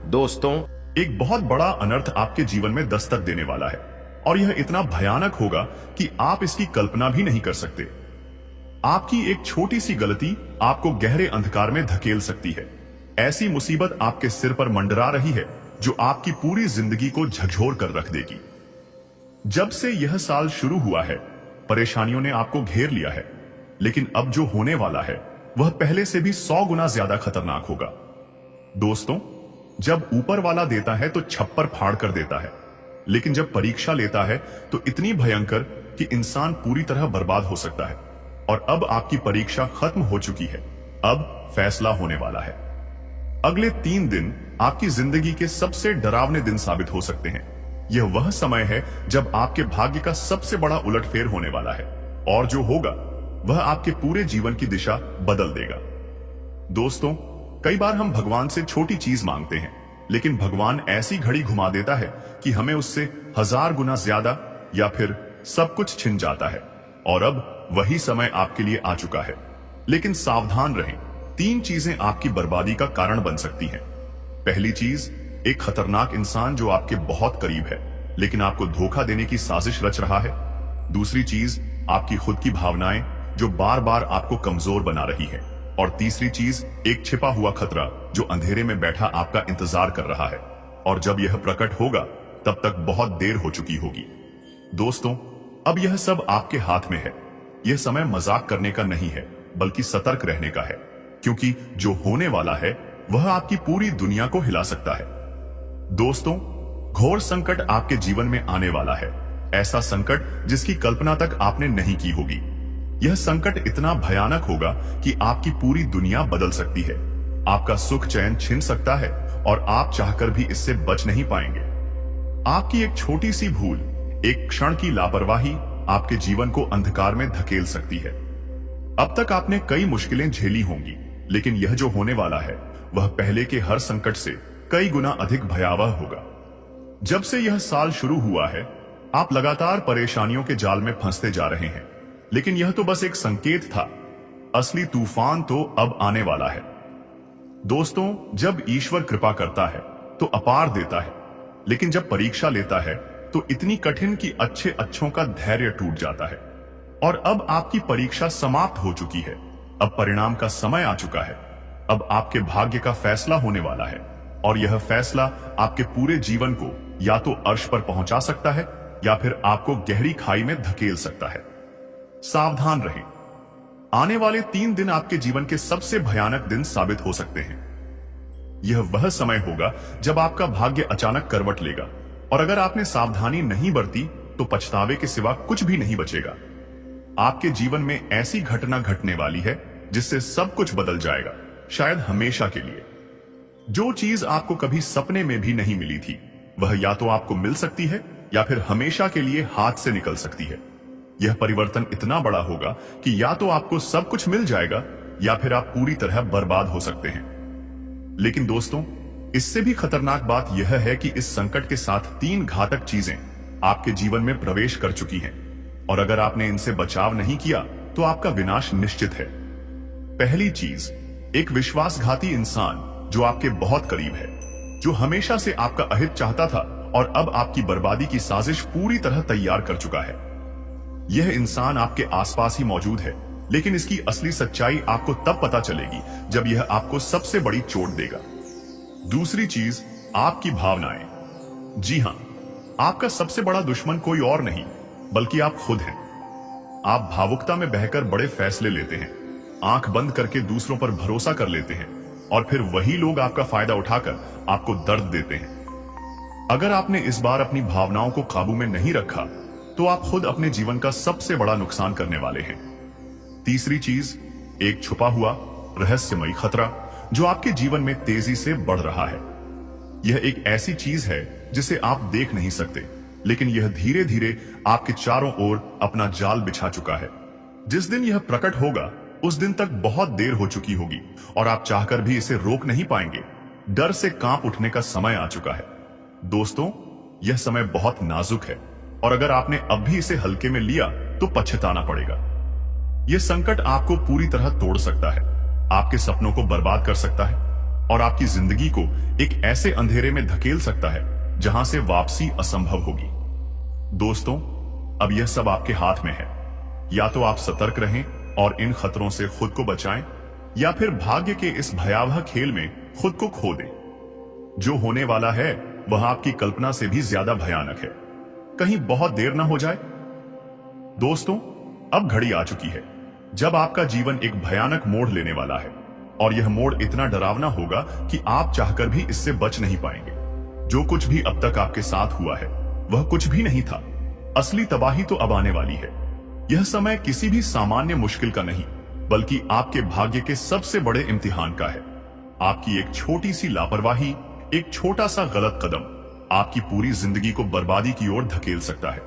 दोस्तों, एक बहुत बड़ा अनर्थ आपके जीवन में दस्तक देने वाला है और यह इतना भयानक होगा कि आप इसकी कल्पना भी नहीं कर सकते। आपकी एक छोटी सी गलती आपको गहरे अंधकार में धकेल सकती है। ऐसी मुसीबत आपके सिर पर मंडरा रही है जो आपकी पूरी जिंदगी को झकझोर कर रख देगी। जब से यह साल शुरू हुआ है, परेशानियों ने आपको घेर लिया है, लेकिन अब जो होने वाला है वह पहले से भी 100 गुना ज्यादा खतरनाक होगा। दोस्तों, जब ऊपर वाला देता है तो छप्पर फाड़ कर देता है, लेकिन जब परीक्षा लेता है तो इतनी भयंकर कि इंसान पूरी तरह बर्बाद हो सकता है। और अब आपकी परीक्षा खत्म हो चुकी है, अब फैसला होने वाला है। अगले 3 दिन आपकी जिंदगी के सबसे डरावने दिन साबित हो सकते हैं। यह वह समय है जब आपके भाग्य का सबसे बड़ा उलटफेर होने वाला है, और जो होगा वह आपके पूरे जीवन की दिशा बदल देगा। दोस्तों, कई बार हम भगवान से छोटी चीज मांगते हैं, लेकिन भगवान ऐसी घड़ी घुमा देता है कि हमें उससे 1000 गुना ज्यादा या फिर सब कुछ छिन जाता है। और अब वही समय आपके लिए आ चुका है। लेकिन सावधान रहें, 3 चीजें आपकी बर्बादी का कारण बन सकती हैं। पहली चीज, एक खतरनाक इंसान जो आपके बहुत करीब है लेकिन आपको धोखा देने की साजिश रच रहा है। दूसरी चीज, आपकी खुद की भावनाएं जो बार बार आपको कमजोर बना रही है। और तीसरी चीज, एक छिपा हुआ खतरा जो अंधेरे में बैठा आपका इंतजार कर रहा है। और जब यह प्रकट होगा तब तक बहुत देर हो चुकी होगी। दोस्तों, अब यह सब आपके हाथ में है। यह समय मजाक करने का नहीं है, बल्कि सतर्क रहने का है, क्योंकि जो होने वाला है वह आपकी पूरी दुनिया को हिला सकता है। दोस्तों, घोर संकट आपके जीवन में आने वाला है, ऐसा संकट जिसकी कल्पना तक आपने नहीं की होगी। यह संकट इतना भयानक होगा कि आपकी पूरी दुनिया बदल सकती है। आपका सुख चैन छिन सकता है और आप चाहकर भी इससे बच नहीं पाएंगे। आपकी एक छोटी सी भूल, एक क्षण की लापरवाही आपके जीवन को अंधकार में धकेल सकती है। अब तक आपने कई मुश्किलें झेली होंगी, लेकिन यह जो होने वाला है वह पहले के हर संकट से कई गुना अधिक भयावह होगा। जब से यह साल शुरू हुआ है, आप लगातार परेशानियों के जाल में फंसते जा रहे हैं, लेकिन यह तो बस एक संकेत था। असली तूफान तो अब आने वाला है। दोस्तों, जब ईश्वर कृपा करता है तो अपार देता है, लेकिन जब परीक्षा लेता है तो इतनी कठिन कि अच्छे अच्छों का धैर्य टूट जाता है। और अब आपकी परीक्षा समाप्त हो चुकी है। अब परिणाम का समय आ चुका है। अब आपके भाग्य का फैसला होने वाला है, और यह फैसला आपके पूरे जीवन को या तो अर्श पर पहुंचा सकता है या फिर आपको गहरी खाई में धकेल सकता है। सावधान रहें, आने वाले 3 दिन आपके जीवन के सबसे भयानक दिन साबित हो सकते हैं। यह वह समय होगा जब आपका भाग्य अचानक करवट लेगा, और अगर आपने सावधानी नहीं बरती तो पछतावे के सिवा कुछ भी नहीं बचेगा। आपके जीवन में ऐसी घटना घटने वाली है जिससे सब कुछ बदल जाएगा, शायद हमेशा के लिए। जो चीज आपको कभी सपने में भी नहीं मिली थी, वह या तो आपको मिल सकती है या फिर हमेशा के लिए हाथ से निकल सकती है। यह परिवर्तन इतना बड़ा होगा कि या तो आपको सब कुछ मिल जाएगा या फिर आप पूरी तरह बर्बाद हो सकते हैं। लेकिन दोस्तों, इससे भी खतरनाक बात यह है कि इस संकट के साथ 3 घातक चीजें आपके जीवन में प्रवेश कर चुकी हैं, और अगर आपने इनसे बचाव नहीं किया तो आपका विनाश निश्चित है। पहली चीज, एक विश्वासघाती इंसान जो आपके बहुत करीब है, जो हमेशा से आपका अहित चाहता था और अब आपकी बर्बादी की साजिश पूरी तरह तैयार कर चुका है। यह इंसान आपके आसपास ही मौजूद है, लेकिन इसकी असली सच्चाई आपको तब पता चलेगी जब यह आपको सबसे बड़ी चोट देगा। दूसरी चीज, आपकी भावनाएं। जी हां, आपका सबसे बड़ा दुश्मन कोई और नहीं बल्कि आप खुद हैं। आप भावुकता में बहकर बड़े फैसले लेते हैं, आंख बंद करके दूसरों पर भरोसा कर लेते हैं, और फिर वही लोग आपका फायदा उठाकर आपको दर्द देते हैं। अगर आपने इस बार अपनी भावनाओं को काबू में नहीं रखा तो आप खुद अपने जीवन का सबसे बड़ा नुकसान करने वाले हैं। तीसरी चीज, एक छुपा हुआ रहस्यमयी खतरा जो आपके जीवन में तेजी से बढ़ रहा है। यह एक ऐसी चीज है जिसे आप देख नहीं सकते, लेकिन यह धीरे धीरे आपके चारों ओर अपना जाल बिछा चुका है। जिस दिन यह प्रकट होगा उस दिन तक बहुत देर हो चुकी होगी, और आप चाहकर भी इसे रोक नहीं पाएंगे। डर से कांप उठने का समय आ चुका है। दोस्तों, यह समय बहुत नाजुक है, और अगर आपने अब भी इसे हल्के में लिया तो पछताना पड़ेगा। यह संकट आपको पूरी तरह तोड़ सकता है, आपके सपनों को बर्बाद कर सकता है, और आपकी जिंदगी को एक ऐसे अंधेरे में धकेल सकता है जहां से वापसी असंभव होगी। दोस्तों, अब यह सब आपके हाथ में है। या तो आप सतर्क रहें और इन खतरों से खुद को बचाएं, या फिर भाग्य के इस भयावह खेल में खुद को खो दें। जो होने वाला है वह आपकी कल्पना से भी ज्यादा भयानक है। कहीं बहुत देर ना हो जाए। दोस्तों, अब घड़ी आ चुकी है जब आपका जीवन एक भयानक मोड़ लेने वाला है, और यह मोड़ इतना डरावना होगा कि आप चाहकर भी इससे बच नहीं पाएंगे। जो कुछ भी अब तक आपके साथ हुआ है वह कुछ भी नहीं था। असली तबाही तो अब आने वाली है। यह समय किसी भी सामान्य मुश्किल का नहीं, बल्कि आपके भाग्य के सबसे बड़े इम्तिहान का है। आपकी एक छोटी सी लापरवाही, एक छोटा सा गलत कदम आपकी पूरी जिंदगी को बर्बादी की ओर धकेल सकता है।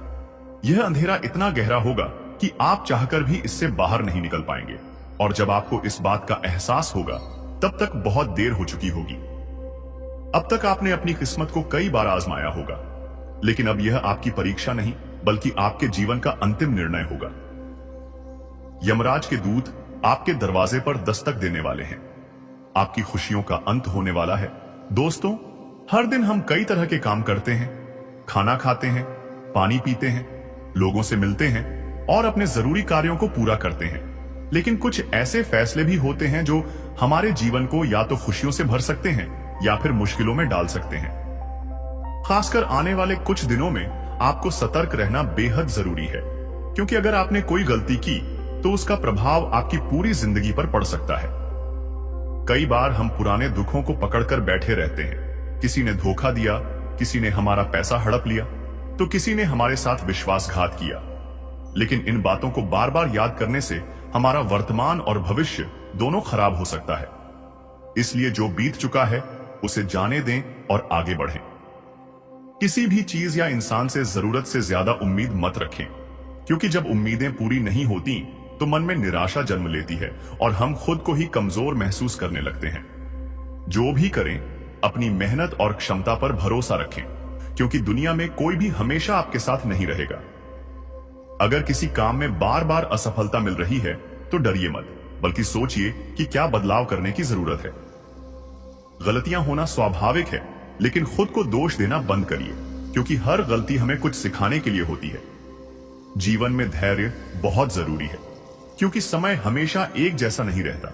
यह अंधेरा इतना गहरा होगा कि आप चाहकर भी इससे बाहर नहीं निकल पाएंगे, और जब आपको इस बात का एहसास होगा तब तक बहुत देर हो चुकी होगी। अब तक आपने अपनी किस्मत को कई बार आजमाया होगा, लेकिन अब यह आपकी परीक्षा नहीं बल्कि आपके जीवन का अंतिम निर्णय होगा। यमराज के दूत आपके दरवाजे पर दस्तक देने वाले हैं। आपकी खुशियों का अंत होने वाला है। दोस्तों, हर दिन हम कई तरह के काम करते हैं, खाना खाते हैं, पानी पीते हैं, लोगों से मिलते हैं और अपने जरूरी कार्यों को पूरा करते हैं। लेकिन कुछ ऐसे फैसले भी होते हैं जो हमारे जीवन को या तो खुशियों से भर सकते हैं या फिर मुश्किलों में डाल सकते हैं। खासकर आने वाले कुछ दिनों में आपको सतर्क रहना बेहद जरूरी है, क्योंकि अगर आपने कोई गलती की तो उसका प्रभाव आपकी पूरी जिंदगी पर पड़ सकता है। कई बार हम पुराने दुखों को पकड़कर बैठे रहते हैं। किसी ने धोखा दिया, किसी ने हमारा पैसा हड़प लिया, तो किसी ने हमारे साथ विश्वासघात किया। लेकिन इन बातों को बार बार याद करने से हमारा वर्तमान और भविष्य दोनों खराब हो सकता है। इसलिए जो बीत चुका है उसे जाने दें और आगे बढ़ें। किसी भी चीज या इंसान से जरूरत से ज्यादा उम्मीद मत रखें, क्योंकि जब उम्मीदें पूरी नहीं होती तो मन में निराशा जन्म लेती है और हम खुद को ही कमजोर महसूस करने लगते हैं। जो भी करें, अपनी मेहनत और क्षमता पर भरोसा रखें, क्योंकि दुनिया में कोई भी हमेशा आपके साथ नहीं रहेगा। अगर किसी काम में बार बार असफलता मिल रही है तो डरिए मत, बल्कि सोचिए कि क्या बदलाव करने की जरूरत है। गलतियां होना स्वाभाविक है, लेकिन खुद को दोष देना बंद करिए, क्योंकि हर गलती हमें कुछ सिखाने के लिए होती है। जीवन में धैर्य बहुत जरूरी है, क्योंकि समय हमेशा एक जैसा नहीं रहता।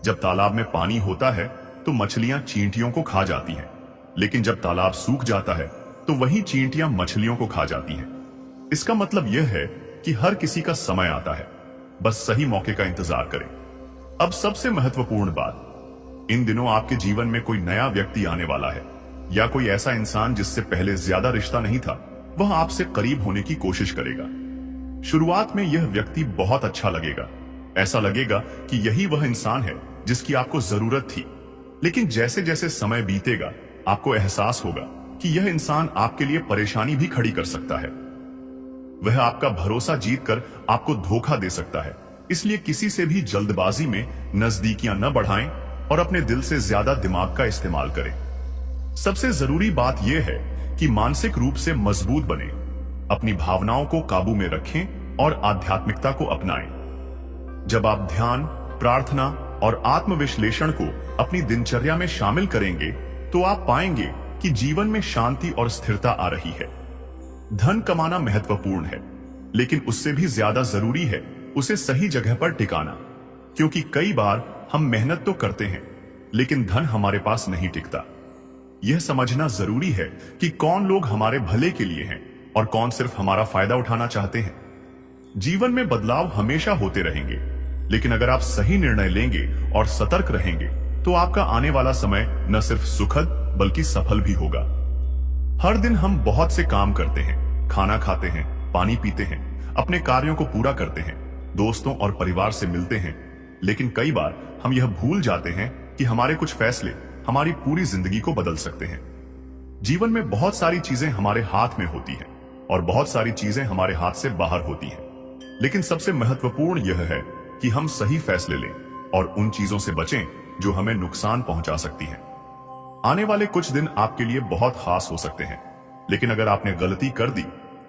जब तालाब में पानी होता है तो मछलियां चींटियों को खा जाती हैं, लेकिन जब तालाब सूख जाता है तो वही चींटियां मछलियों को खा जाती हैं। इसका मतलब यह है कि हर किसी का समय आता है, बस सही मौके का इंतजार करें। अब सबसे महत्वपूर्ण बात, इन दिनों आपके जीवन में कोई नया व्यक्ति आने वाला है, या कोई ऐसा इंसान जिससे पहले ज्यादा रिश्ता नहीं था, वह आपसे करीब होने की कोशिश करेगा। शुरुआत में यह व्यक्ति बहुत अच्छा लगेगा, ऐसा लगेगा कि यही वह इंसान है जिसकी आपको जरूरत थी। लेकिन जैसे जैसे समय बीतेगा आपको एहसास होगा कि यह इंसान आपके लिए परेशानी भी खड़ी कर सकता है। वह आपका भरोसा जीतकर आपको धोखा दे सकता है। इसलिए किसी से भी जल्दबाजी में नजदीकियां न बढ़ाएं और अपने दिल से ज्यादा दिमाग का इस्तेमाल करें। सबसे जरूरी बात यह है कि मानसिक रूप से मजबूत बने, अपनी भावनाओं को काबू में रखें और आध्यात्मिकता को अपनाएं। जब आप ध्यान, प्रार्थना और आत्मविश्लेषण को अपनी दिनचर्या में शामिल करेंगे तो आप पाएंगे कि जीवन में शांति और स्थिरता आ रही है। धन कमाना महत्वपूर्ण है, लेकिन उससे भी ज्यादा जरूरी है उसे सही जगह पर टिकाना, क्योंकि कई बार हम मेहनत तो करते हैं लेकिन धन हमारे पास नहीं टिकता। यह समझना जरूरी है कि कौन लोग हमारे भले के लिए हैं और कौन सिर्फ हमारा फायदा उठाना चाहते हैं। जीवन में बदलाव हमेशा होते रहेंगे, लेकिन अगर आप सही निर्णय लेंगे और सतर्क रहेंगे तो आपका आने वाला समय न सिर्फ सुखद बल्कि सफल भी होगा। हर दिन हम बहुत से काम करते हैं, खाना खाते हैं, पानी पीते हैं, अपने कार्यों को पूरा करते हैं, दोस्तों और परिवार से मिलते हैं, लेकिन कई बार हम यह भूल जाते हैं कि हमारे कुछ फैसले हमारी पूरी जिंदगी को बदल सकते हैं। जीवन में बहुत सारी चीजें हमारे हाथ में होती हैं और बहुत सारी चीजें हमारे हाथ से बाहर होती हैं, लेकिन सबसे महत्वपूर्ण यह है कि हम सही फैसले लें और उन चीजों से बचें जो हमें नुकसान पहुंचा सकती हैं। आने वाले कुछ दिन आपके लिए बहुत खास हो सकते हैं, लेकिन अगर आपने गलती कर दी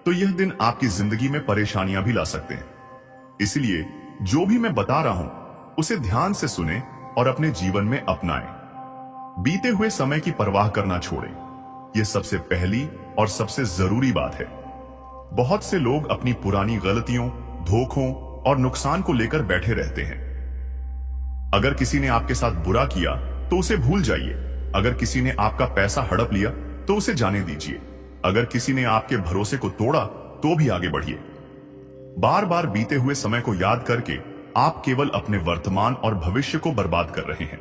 तो यह दिन आपकी जिंदगी में परेशानियां भी ला सकते हैं। इसलिए जो भी मैं बता रहा हूं उसे ध्यान से सुने और अपने जीवन में अपनाएं। बीते हुए समय की परवाह करना छोड़ें। यह सबसे पहली और सबसे जरूरी बात है। बहुत से लोग अपनी पुरानी गलतियों, धोखों और नुकसान को लेकर बैठे रहते हैं। अगर किसी ने आपके साथ बुरा किया तो उसे भूल जाइए। अगर किसी ने आपका पैसा हड़प लिया तो उसे जाने दीजिए। अगर किसी ने आपके भरोसे को तोड़ा तो भी आगे बढ़िए। बार बार बीते हुए समय को याद करके आप केवल अपने वर्तमान और भविष्य को बर्बाद कर रहे हैं।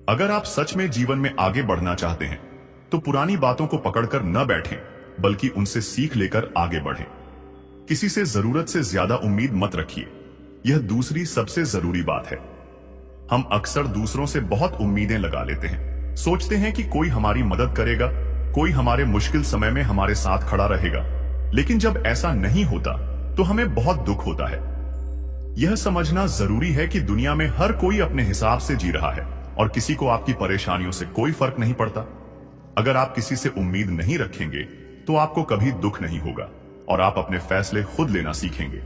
अगर आप सच में जीवन में आगे बढ़ना चाहते हैं तो पुरानी बातों को पकड़कर न बैठें, बल्कि उनसे सीख लेकर आगे बढ़ें। किसी से जरूरत से ज्यादा उम्मीद मत रखिए। यह दूसरी सबसे जरूरी बात है। हम अक्सर दूसरों से बहुत उम्मीदें लगा लेते हैं। सोचते हैं कि कोई हमारी मदद करेगा, कोई हमारे मुश्किल समय में हमारे साथ खड़ा रहेगा। लेकिन जब ऐसा नहीं होता तो हमें बहुत दुख होता है। यह समझना जरूरी है कि दुनिया में हर कोई अपने हिसाब से जी रहा है और किसी को आपकी परेशानियों से कोई फर्क नहीं पड़ता। अगर आप किसी से उम्मीद नहीं रखेंगे तो आपको कभी दुख नहीं होगा और आप अपने फैसले खुद लेना सीखेंगे।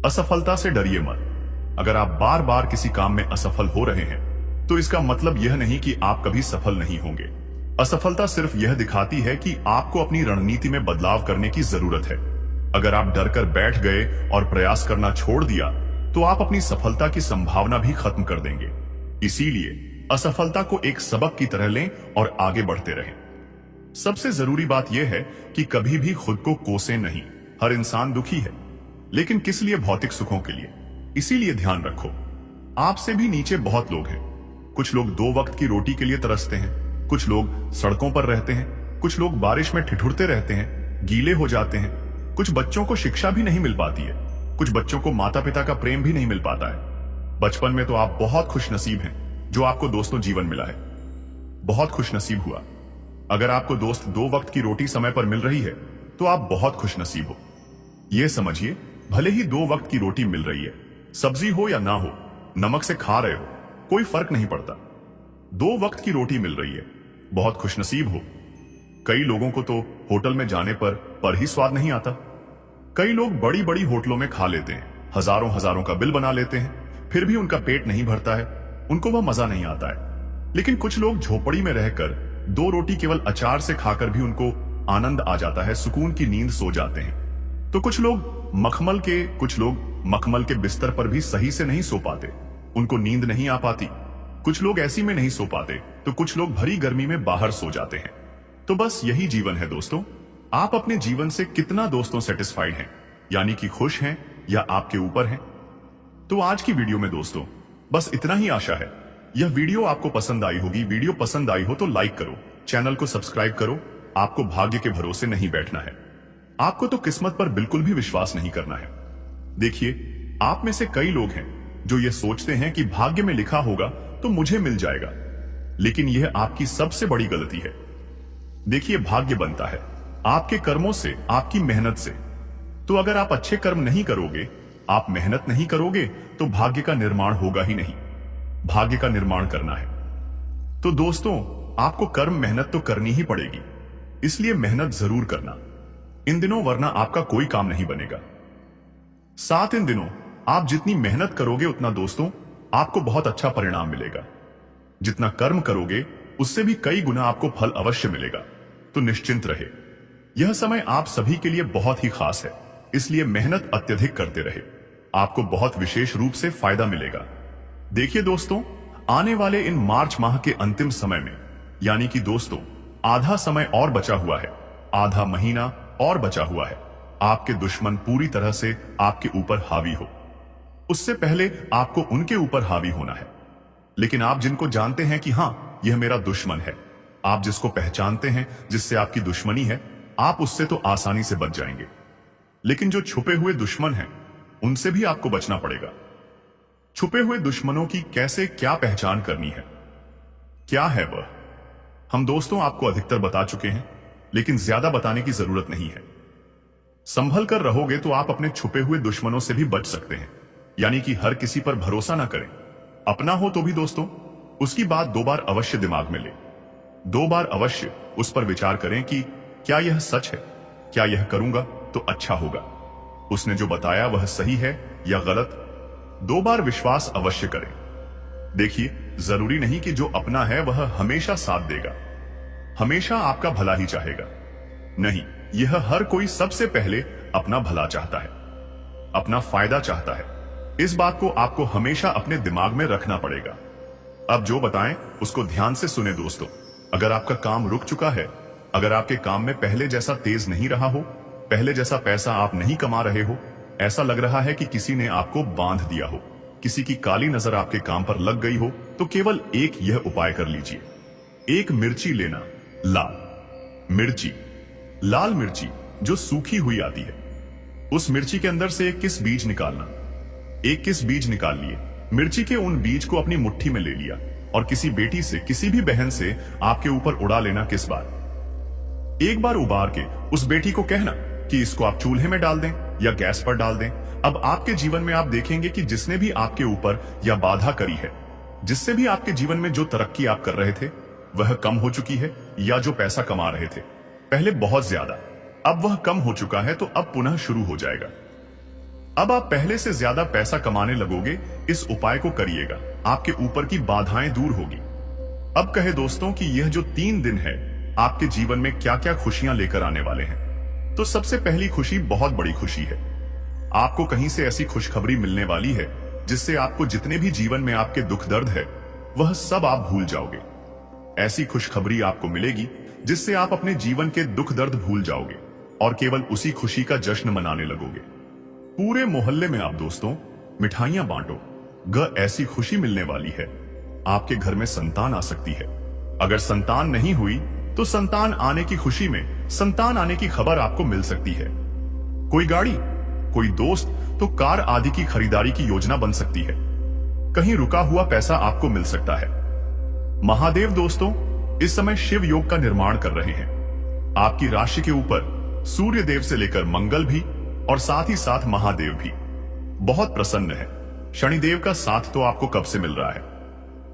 असफलता से डरिए मत। अगर आप बार बार किसी काम में असफल हो रहे हैं तो इसका मतलब यह नहीं कि आप कभी सफल नहीं होंगे। असफलता सिर्फ यह दिखाती है कि आपको अपनी रणनीति में बदलाव करने की जरूरत है। अगर आप डरकर बैठ गए और प्रयास करना छोड़ दिया तो आप अपनी सफलता की संभावना भी खत्म कर देंगे। इसीलिए असफलता को एक सबक की तरह लें और आगे बढ़ते रहें। सबसे जरूरी बात यह है कि कभी भी खुद को कोसें नहीं। हर इंसान दुखी है, लेकिन किस लिए? भौतिक सुखों के लिए। इसीलिए ध्यान रखो, आपसे भी नीचे बहुत लोग हैं। कुछ लोग 2 वक्त की रोटी के लिए तरसते हैं, कुछ लोग सड़कों पर रहते हैं, कुछ लोग बारिश में ठिठुरते रहते हैं, गीले हो जाते हैं। कुछ बच्चों को शिक्षा भी नहीं मिल पाती है, कुछ बच्चों को माता पिता का प्रेम भी नहीं मिल पाता है। बचपन में तो आप बहुत खुशनसीब हैं जो आपको दोस्तों जीवन मिला है। बहुत खुशनसीब हुआ। अगर आपको दोस्त 2 वक्त की रोटी समय पर मिल रही है तो आप बहुत खुशनसीब हो। यह समझिए, भले ही 2 वक्त की रोटी मिल रही है, सब्जी हो या ना हो, नमक से खा रहे हो, कोई फर्क नहीं पड़ता। 2 वक्त की रोटी मिल रही है, बहुत खुशनसीब हो। कई लोगों को तो होटल में जाने पर ही स्वाद नहीं आता। कई लोग बड़ी बड़ी होटलों में खा लेते हैं, हजारों हजारों का बिल बना लेते हैं, फिर भी उनका पेट नहीं भरता है, उनको वह मजा नहीं आता है। लेकिन कुछ लोग झोपड़ी में रहकर 2 रोटी केवल अचार से खाकर भी उनको आनंद आ जाता है, सुकून की नींद सो जाते हैं। तो कुछ लोग मखमल के बिस्तर पर भी सही से नहीं सो पाते, उनको नींद नहीं आ पाती। कुछ लोग ऐसी में नहीं सो पाते तो कुछ लोग भरी गर्मी में बाहर सो जाते हैं। तो बस यही जीवन है दोस्तों। आप अपने जीवन से कितना दोस्तों सेटिस्फाइड हैं, यानी कि खुश हैं या आपके ऊपर हैं? तो आज की वीडियो में दोस्तों बस इतना ही आशा है। यह वीडियो आपको पसंद आई होगी। वीडियो पसंद आई हो तो लाइक करो, चैनल को सब्सक्राइब करो। आपको भाग्य के भरोसे नहीं बैठना है, आपको तो किस्मत पर बिल्कुल भी विश्वास नहीं करना है। देखिए, आप में से कई लोग हैं जो ये सोचते हैं कि भाग्य में लिखा होगा तो मुझे मिल जाएगा, लेकिन यह आपकी सबसे बड़ी गलती है। देखिए, भाग्य बनता है आपके कर्मों से, आपकी मेहनत से। तो अगर आप अच्छे कर्म नहीं करोगे, आप मेहनत नहीं करोगे, तो भाग्य का निर्माण होगा ही नहीं। भाग्य का निर्माण करना है तो दोस्तों आपको कर्म मेहनत तो करनी ही पड़ेगी। इसलिए मेहनत जरूर करना इन दिनों, वरना आपका कोई काम नहीं बनेगा। साथ इन दिनों आप जितनी मेहनत करोगे उतना दोस्तों आपको बहुत अच्छा परिणाम मिलेगा। जितना कर्म करोगे उससे भी कई गुना आपको फल अवश्य मिलेगा। तो निश्चिंत रहे, यह समय आप सभी के लिए बहुत ही खास है, इसलिए मेहनत अत्यधिक करते रहे, आपको बहुत विशेष रूप से फायदा मिलेगा। देखिए दोस्तों, आने वाले इन मार्च माह के अंतिम समय में, यानी कि दोस्तों आधा समय और बचा हुआ है, आधा महीना और बचा हुआ है, आपके दुश्मन पूरी तरह से आपके ऊपर हावी हो। उससे पहले आपको उनके ऊपर हावी होना है। लेकिन आप जिनको जानते हैं कि हां यह मेरा दुश्मन है, आप जिसको पहचानते हैं जिससे आपकी दुश्मनी है, आप उससे तो आसानी से बच जाएंगे। लेकिन जो छुपे हुए दुश्मन हैं उनसे भी आपको बचना पड़ेगा। छुपे हुए दुश्मनों की कैसे क्या पहचान करनी है, क्या है वह, हम दोस्तों आपको अधिकतर बता चुके हैं, लेकिन ज्यादा बताने की जरूरत नहीं है। संभल कर रहोगे तो आप अपने छुपे हुए दुश्मनों से भी बच सकते हैं। यानी कि हर किसी पर भरोसा ना करें, अपना हो तो भी दोस्तों उसकी बात 2 बार अवश्य दिमाग में ले। 2 बार अवश्य उस पर विचार करें कि क्या यह सच है, क्या यह करूंगा तो अच्छा होगा, उसने जो बताया वह सही है या गलत। 2 बार विश्वास अवश्य करें। देखिए, जरूरी नहीं कि जो अपना है वह हमेशा साथ देगा, हमेशा आपका भला ही चाहेगा। नहीं, यह हर कोई सबसे पहले अपना भला चाहता है, अपना फायदा चाहता है। इस बात को आपको हमेशा अपने दिमाग में रखना पड़ेगा। अब जो बताएं उसको ध्यान से सुने दोस्तों। अगर आपका काम रुक चुका है, अगर आपके काम में पहले जैसा तेज नहीं रहा हो, पहले जैसा पैसा आप नहीं कमा रहे हो, ऐसा लग रहा है कि किसी ने आपको बांध दिया हो, किसी की काली नजर आपके काम पर लग गई हो, तो केवल एक यह उपाय कर लीजिए। एक मिर्ची लेना, लाल मिर्ची। लाल मिर्ची जो सूखी हुई आती है, उस मिर्ची के अंदर से 21 बीज निकालना। 21 बीज निकाल लिए। मिर्ची के उन बीज को अपनी मुट्ठी में ले लिया और किसी बेटी से, किसी भी बहन से आपके ऊपर उड़ा लेना। किस बार? एक बार उबार के उस बेटी को कहना कि इसको आप चूल्हे में डाल दें या गैस पर डाल दें। अब आपके जीवन में आप देखेंगे कि जिसने भी आपके ऊपर या बाधा करी है, जिससे भी आपके जीवन में जो तरक्की आप कर रहे थे वह कम हो चुकी है, या जो पैसा कमा रहे थे पहले बहुत ज्यादा, अब वह कम हो चुका है, तो अब पुनः शुरू हो जाएगा। अब आप पहले से ज्यादा पैसा कमाने लगोगे। इस उपाय को करिएगा, आपके ऊपर की बाधाएं दूर होगी। अब कहे दोस्तों कि यह जो 3 दिन है आपके जीवन में क्या क्या खुशियां लेकर आने वाले हैं। तो सबसे पहली खुशी बहुत बड़ी खुशी है। आपको कहीं से ऐसी खुशखबरी मिलने वाली है जिससे आपको जितने भी जीवन में आपके दुख दर्द है वह सब आप भूल जाओगे। ऐसी खुशखबरी आपको मिलेगी जिससे आप अपने जीवन के दुख दर्द भूल जाओगे और केवल उसी खुशी का जश्न मनाने लगोगे। पूरे मोहल्ले में आप दोस्तों मिठाइयां बांटो। ऐसी खुशी मिलने वाली है, आपके घर में संतान आ सकती है। अगर संतान नहीं हुई तो संतान आने की खुशी में संतान आने की खबर आपको मिल सकती है। कोई गाड़ी, कोई दोस्त तो कार आदि की खरीदारी की योजना बन सकती है। कहीं रुका हुआ पैसा आपको मिल सकता है। महादेव दोस्तों इस समय शिव योग का निर्माण कर रहे हैं। आपकी राशि के ऊपर सूर्य देव से लेकर मंगल भी और साथ ही साथ महादेव भी बहुत प्रसन्न है। शनिदेव का साथ तो आपको कब से मिल रहा है।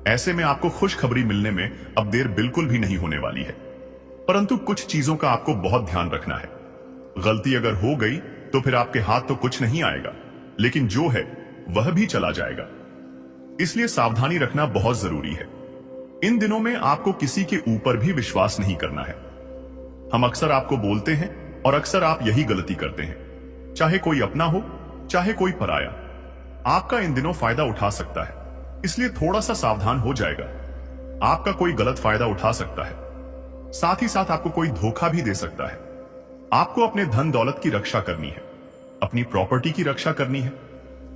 ऐसे में आपको खुशखबरी मिलने में अब देर बिल्कुल भी नहीं होने वाली है। परंतु कुछ चीजों का आपको बहुत ध्यान रखना है। गलती अगर हो गई तो फिर आपके हाथ तो कुछ नहीं आएगा, लेकिन जो है वह भी चला जाएगा। इसलिए सावधानी रखना बहुत जरूरी है। इन दिनों में आपको किसी के ऊपर भी विश्वास नहीं करना है। हम अक्सर आपको बोलते हैं और अक्सर आप यही गलती करते हैं, चाहे कोई अपना हो चाहे कोई पराया। आपका इन दिनों फायदा उठा सकता है, इसलिए थोड़ा सा सावधान हो जाएगा। आपका कोई गलत फायदा उठा सकता है, साथ ही साथ आपको कोई धोखा भी दे सकता है। आपको अपने धन दौलत की रक्षा करनी है, अपनी प्रॉपर्टी की रक्षा करनी है।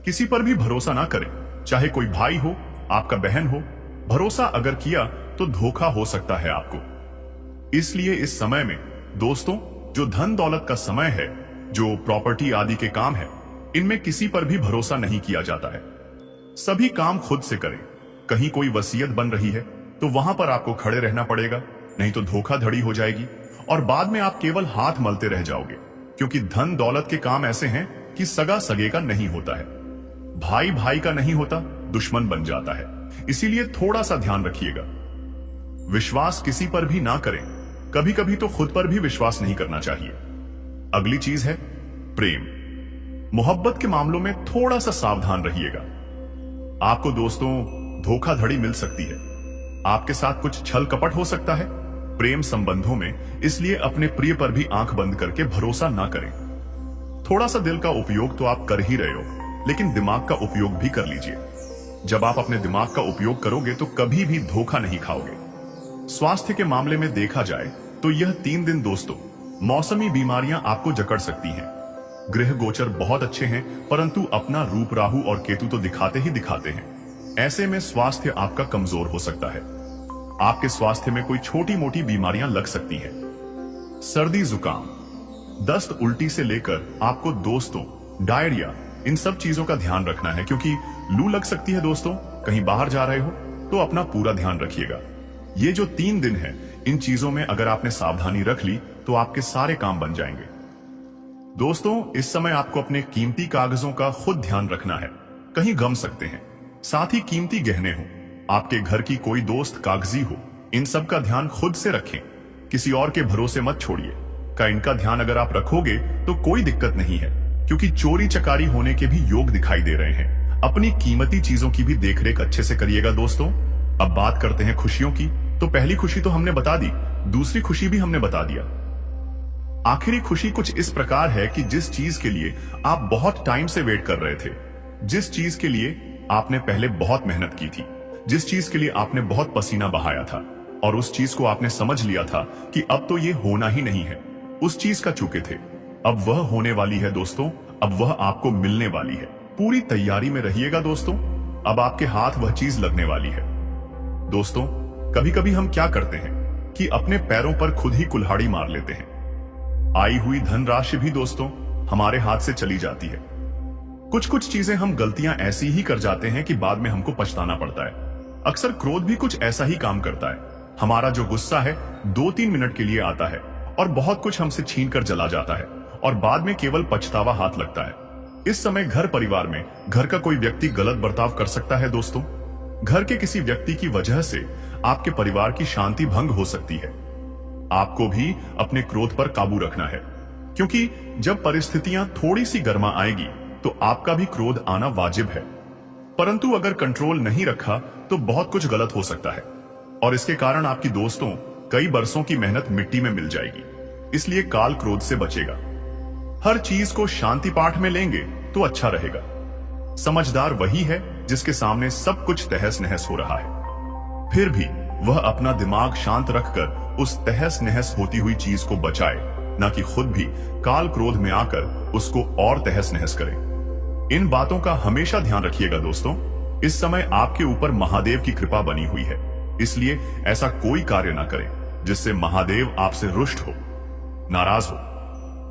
किसी पर भी भरोसा ना करें, चाहे कोई भाई हो, आपका बहन हो। भरोसा अगर किया तो धोखा हो सकता है आपको। इसलिए इस समय में दोस्तों जो धन दौलत का समय है, जो प्रॉपर्टी आदि के काम है, इनमें किसी पर भी भरोसा नहीं किया जाता है। सभी काम खुद से करें। कहीं कोई वसीयत बन रही है तो वहां पर आपको खड़े रहना पड़ेगा, नहीं तो धोखाधड़ी हो जाएगी और बाद में आप केवल हाथ मलते रह जाओगे। क्योंकि धन दौलत के काम ऐसे हैं कि सगा सगे का नहीं होता है, भाई भाई का नहीं होता, दुश्मन बन जाता है। इसीलिए थोड़ा सा ध्यान रखिएगा। विश्वास किसी पर भी ना करें, कभी कभी तो खुद पर भी विश्वास नहीं करना चाहिए। अगली चीज है प्रेम। मोहब्बत के मामलों में थोड़ा सा सावधान रहिएगा। आपको दोस्तों धोखाधड़ी मिल सकती है, आपके साथ कुछ छल कपट हो सकता है प्रेम संबंधों में। इसलिए अपने प्रिय पर भी आंख बंद करके भरोसा ना करें। थोड़ा सा दिल का उपयोग तो आप कर ही रहे हो, लेकिन दिमाग का उपयोग भी कर लीजिए। जब आप अपने दिमाग का उपयोग करोगे तो कभी भी धोखा नहीं खाओगे। स्वास्थ्य के मामले में देखा जाए तो यह 3 दिन दोस्तों मौसमी बीमारियां आपको जकड़ सकती हैं। गृह गोचर बहुत अच्छे हैं, परंतु अपना रूप राहु और केतु तो दिखाते ही दिखाते हैं। ऐसे में स्वास्थ्य आपका कमजोर हो सकता है। आपके स्वास्थ्य में कोई छोटी मोटी बीमारियां लग सकती हैं। सर्दी जुकाम, दस्त, उल्टी से लेकर आपको दोस्तों डायरिया, इन सब चीजों का ध्यान रखना है, क्योंकि लू लग सकती है दोस्तों। कहीं बाहर जा रहे हो तो अपना पूरा ध्यान रखिएगा। ये जो 3 दिन है, इन चीजों में अगर आपने सावधानी रख ली तो आपके सारे काम बन जाएंगे। दोस्तों इस समय आपको अपने कीमती कागजों का खुद ध्यान रखना है, कहीं गम सकते हैं। साथ ही कीमती गहने हो, आपके घर की कोई दोस्त कागजी हो, इन सब का ध्यान खुद से रखें। किसी और के भरोसे मत छोड़िए। इनका ध्यान अगर आप रखोगे तो कोई दिक्कत नहीं है, क्योंकि चोरी चकारी होने के भी योग दिखाई दे रहे हैं। अपनी कीमती चीजों की भी देखरेख अच्छे से करिएगा दोस्तों। अब बात करते हैं खुशियों की। तो पहली खुशी तो हमने बता दी, दूसरी खुशी भी हमने बता दिया। आखिरी खुशी कुछ इस प्रकार है कि जिस चीज के लिए आप बहुत टाइम से वेट कर रहे थे, जिस चीज के लिए आपने पहले बहुत मेहनत की थी, जिस चीज के लिए आपने बहुत पसीना बहाया था, और उस चीज को आपने समझ लिया था कि अब तो ये होना ही नहीं है, उस चीज का चूके थे, अब वह होने वाली है दोस्तों। अब वह आपको मिलने वाली है। पूरी तैयारी में रहिएगा दोस्तों, अब आपके हाथ वह चीज लगने वाली है। दोस्तों, कभी कभी हम क्या करते हैं कि अपने पैरों पर खुद ही कुल्हाड़ी मार लेते हैं। आई हुई धनराशि भी दोस्तों हमारे हाथ से चली जाती है। कुछ कुछ चीजें हम गलतियां ऐसी ही कर जाते हैं कि बाद में हमको पछताना पड़ता है। अक्सर क्रोध भी कुछ ऐसा ही काम करता है। हमारा जो गुस्सा है 2-3 मिनट के लिए आता है और बहुत कुछ हमसे छीन कर चला जाता है, और बाद में केवल पछतावा हाथ लगता है। इस समय घर परिवार में घर का कोई व्यक्ति गलत बर्ताव कर सकता है दोस्तों। घर के किसी व्यक्ति की वजह से आपके परिवार की शांति भंग हो सकती है। आपको भी अपने क्रोध पर काबू रखना है, क्योंकि जब परिस्थितियां थोड़ी सी गर्मा आएगी तो आपका भी क्रोध आना वाजिब है। परंतु अगर कंट्रोल नहीं रखा तो बहुत कुछ गलत हो सकता है, और इसके कारण आपकी दोस्तों कई बरसों की मेहनत मिट्टी में मिल जाएगी। इसलिए काल क्रोध से बचेगा। हर चीज को शांति पाठ में लेंगे तो अच्छा रहेगा। समझदार वही है जिसके सामने सब कुछ तहस नहस हो रहा है, फिर भी वह अपना दिमाग शांत रखकर उस तहस नहस होती हुई चीज को बचाए, ना कि खुद भी काल क्रोध में आकर उसको और तहस नहस करे। इन बातों का हमेशा ध्यान रखिएगा दोस्तों। इस समय आपके ऊपर महादेव की कृपा बनी हुई है, इसलिए ऐसा कोई कार्य ना करें जिससे महादेव आपसे रुष्ट हो, नाराज हो।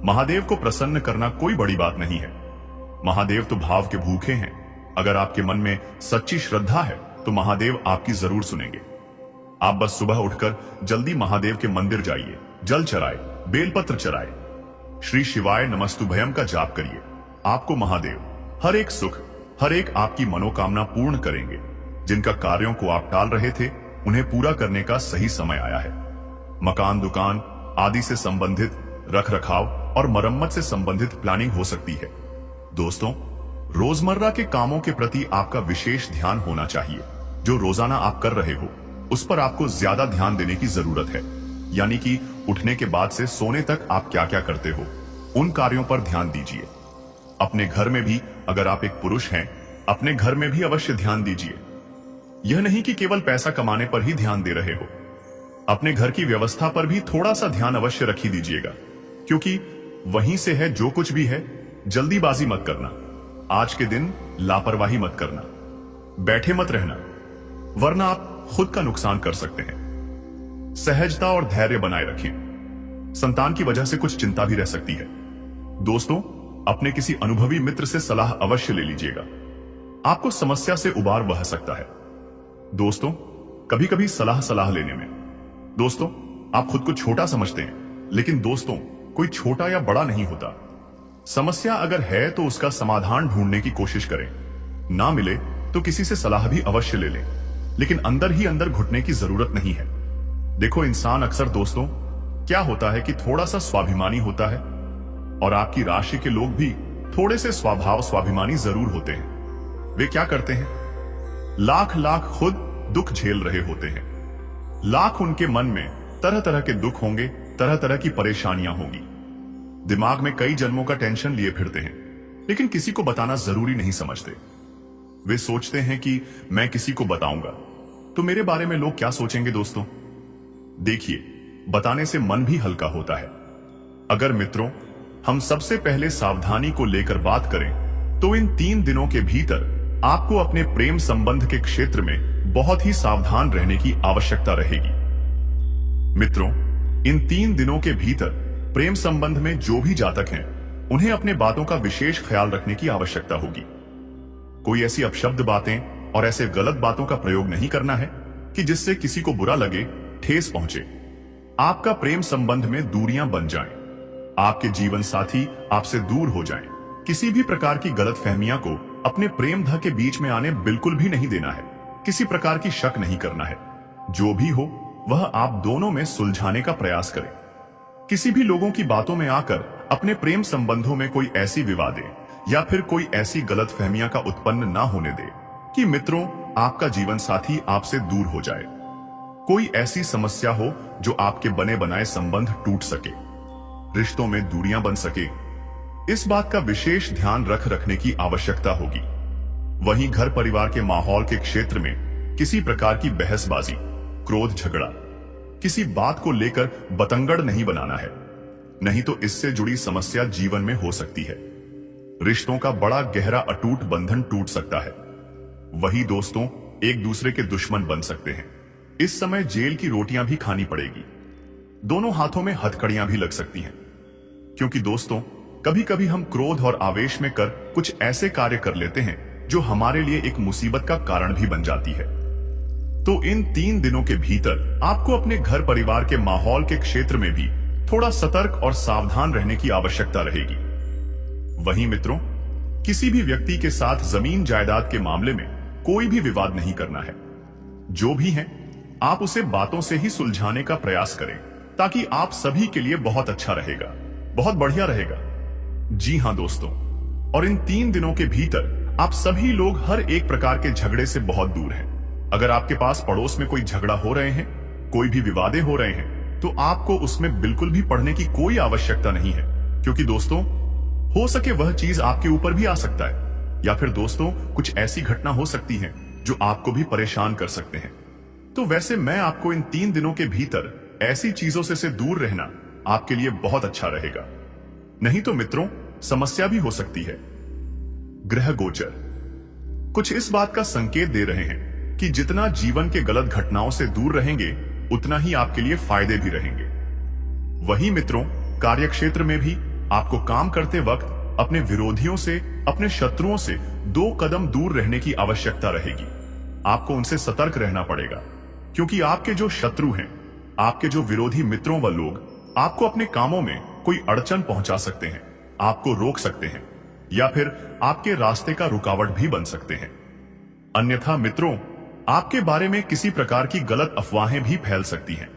महादेव को प्रसन्न करना कोई बड़ी बात नहीं है। महादेव तो भाव के भूखे हैं। अगर आपके मन में सच्ची श्रद्धा है तो महादेव आपकी जरूर सुनेंगे। आप बस सुबह उठकर जल्दी महादेव के मंदिर जाइए, जल चढ़ाए, बेलपत्र चढ़ाए, श्री शिवाय नमस्तुभयम का जाप करिए। आपको महादेव हर एक सुख, हर एक आपकी मनोकामना पूर्ण करेंगे। जिनका कार्यों को आप टाल रहे थे, उन्हें पूरा करने का सही समय आया है। मकान, दुकान आदि से संबंधित रख रखाव और मरम्मत से संबंधित प्लानिंग हो सकती है। दोस्तों, रोजमर्रा के कामों के प्रति आपका विशेष ध्यान होना चाहिए। जो रोजाना आप कर रहे हो उस पर आपको ज्यादा ध्यान देने की जरूरत है। यानी कि उठने के बाद से सोने तक आप क्या क्या करते हो, उन कार्यों पर ध्यान दीजिए। अपने घर में भी अगर आप एक पुरुष हैं, अपने घर में भी अवश्य ध्यान दीजिए। यह नहीं कि केवल पैसा कमाने पर ही ध्यान दे रहे हो, अपने घर की व्यवस्था पर भी थोड़ा सा ध्यान अवश्य रख ही दीजिएगा, क्योंकि वहीं से है जो कुछ भी है। जल्दीबाजी मत करना, आज के दिन लापरवाही मत करना, बैठे मत रहना, वरना आप खुद का नुकसान कर सकते हैं। सहजता और धैर्य बनाए रखें। संतान की वजह से कुछ चिंता भी रह सकती है। दोस्तों, अपने किसी अनुभवी मित्र से सलाह अवश्य ले लीजिएगा, आपको समस्या से उबार बह सकता है। दोस्तों, कभी कभी सलाह लेने में दोस्तों आप खुद को छोटा समझते हैं, लेकिन दोस्तों कोई छोटा या बड़ा नहीं होता। समस्या अगर है तो उसका समाधान ढूंढने की कोशिश करें। ना मिले तो किसी से सलाह भी अवश्य ले लें, लेकिन अंदर ही अंदर घुटने की जरूरत नहीं है। देखो, इंसान अक्सर दोस्तों क्या होता है कि थोड़ा सा स्वाभिमानी होता है, और आपकी राशि के लोग भी थोड़े से स्वभाव स्वाभिमानी जरूर होते हैं। वे क्या करते हैं, लाख लाख खुद दुख झेल रहे होते हैं, लाख उनके मन में तरह तरह के दुख होंगे, तरह तरह की परेशानियां होंगी। दिमाग में कई जन्मों का टेंशन लिए फिरते हैं, लेकिन किसी को बताना जरूरी नहीं समझते। वे सोचते हैं कि मैं किसी को बताऊंगा तो मेरे बारे में लोग क्या सोचेंगे। दोस्तों देखिए, बताने से मन भी हल्का होता है। अगर मित्रों हम सबसे पहले सावधानी को लेकर बात करें तो इन 3 दिनों के भीतर आपको अपने प्रेम संबंध के क्षेत्र में बहुत ही सावधान रहने की आवश्यकता रहेगी। मित्रों, इन 3 दिनों के भीतर प्रेम संबंध में जो भी जातक हैं, उन्हें अपने बातों का विशेष ख्याल रखने की आवश्यकता होगी। कोई ऐसी अपशब्द बातें और ऐसे गलत बातों का प्रयोग नहीं करना है कि जिससे किसी को बुरा लगे, ठेस पहुंचे। आपका प्रेम संबंध में दूरियां बन जाएं, आपके जीवन साथी आपसे दूर हो जाएं। किसी भी प्रकार की गलत फहमियां को अपने प्रेम धा के बीच में आने बिल्कुल भी नहीं देना है। किसी प्रकार की शक नहीं करना है। जो भी हो वह आप दोनों में सुलझाने का प्रयास करें। किसी भी लोगों की बातों में आकर अपने प्रेम संबंधों में कोई ऐसी विवादें या फिर कोई ऐसी गलतफहमियां का उत्पन्न ना होने दे कि मित्रों आपका जीवन साथी आपसे दूर हो जाए। कोई ऐसी समस्या हो जो आपके बने बनाए संबंध टूट सके, रिश्तों में दूरियां बन सके, इस बात का विशेष ध्यान रखने की आवश्यकता होगी। वहीं घर परिवार के माहौल के क्षेत्र में किसी प्रकार की बहसबाजी, क्रोध, झगड़ा, किसी बात को लेकर बतंगड़ नहीं बनाना है, नहीं तो इससे जुड़ी समस्या जीवन में हो सकती है। रिश्तों का बड़ा गहरा अटूट बंधन टूट सकता है। वही दोस्तों एक दूसरे के दुश्मन बन सकते हैं। इस समय जेल की रोटियां भी खानी पड़ेगी। दोनों हाथों में हथकड़ियां भी लग सकती हैं, क्योंकि दोस्तों कभी कभी हम क्रोध और आवेश में कर कुछ ऐसे कार्य कर लेते हैं जो हमारे लिए एक मुसीबत का कारण भी बन जाती है। तो इन 3 दिनों के भीतर आपको अपने घर परिवार के माहौल के क्षेत्र में भी थोड़ा सतर्क और सावधान रहने की आवश्यकता रहेगी। वहीं मित्रों, किसी भी व्यक्ति के साथ जमीन जायदाद के मामले में कोई भी विवाद नहीं करना है। जो भी है आप उसे बातों से ही सुलझाने का प्रयास करें, ताकि आप सभी के लिए बहुत अच्छा रहेगा, बहुत बढ़िया रहेगा। जी हां दोस्तों, और इन 3 दिनों के भीतर आप सभी लोग हर एक प्रकार के झगड़े से बहुत दूर हैं। अगर आपके पास पड़ोस में कोई झगड़ा हो रहे हैं, कोई भी विवादे हो रहे हैं, तो आपको उसमें बिल्कुल भी पड़ने की कोई आवश्यकता नहीं है, क्योंकि दोस्तों हो सके वह चीज आपके ऊपर भी आ सकता है, या फिर दोस्तों कुछ ऐसी घटना हो सकती है जो आपको भी परेशान कर सकते हैं। तो वैसे मैं आपको इन 3 दिनों के भीतर ऐसी चीजों से दूर रहना आपके लिए बहुत अच्छा रहेगा। नहीं तो मित्रों समस्या भी हो सकती है। ग्रह गोचर कुछ इस बात का संकेत दे रहे हैं कि जितना जीवन के गलत घटनाओं से दूर रहेंगे, उतना ही आपके लिए फायदे भी रहेंगे। वहीं मित्रों कार्यक्षेत्र में भी आपको काम करते वक्त अपने विरोधियों से, अपने शत्रुओं से 2 कदम दूर रहने की आवश्यकता रहेगी। आपको उनसे सतर्क रहना पड़ेगा, क्योंकि आपके जो शत्रु हैं, आपके जो विरोधी मित्रों व लोग आपको अपने कामों में कोई अड़चन पहुंचा सकते हैं, आपको रोक सकते हैं, या फिर आपके रास्ते का रुकावट भी बन सकते हैं। अन्यथा मित्रों आपके बारे में किसी प्रकार की गलत अफवाहें भी फैल सकती हैं,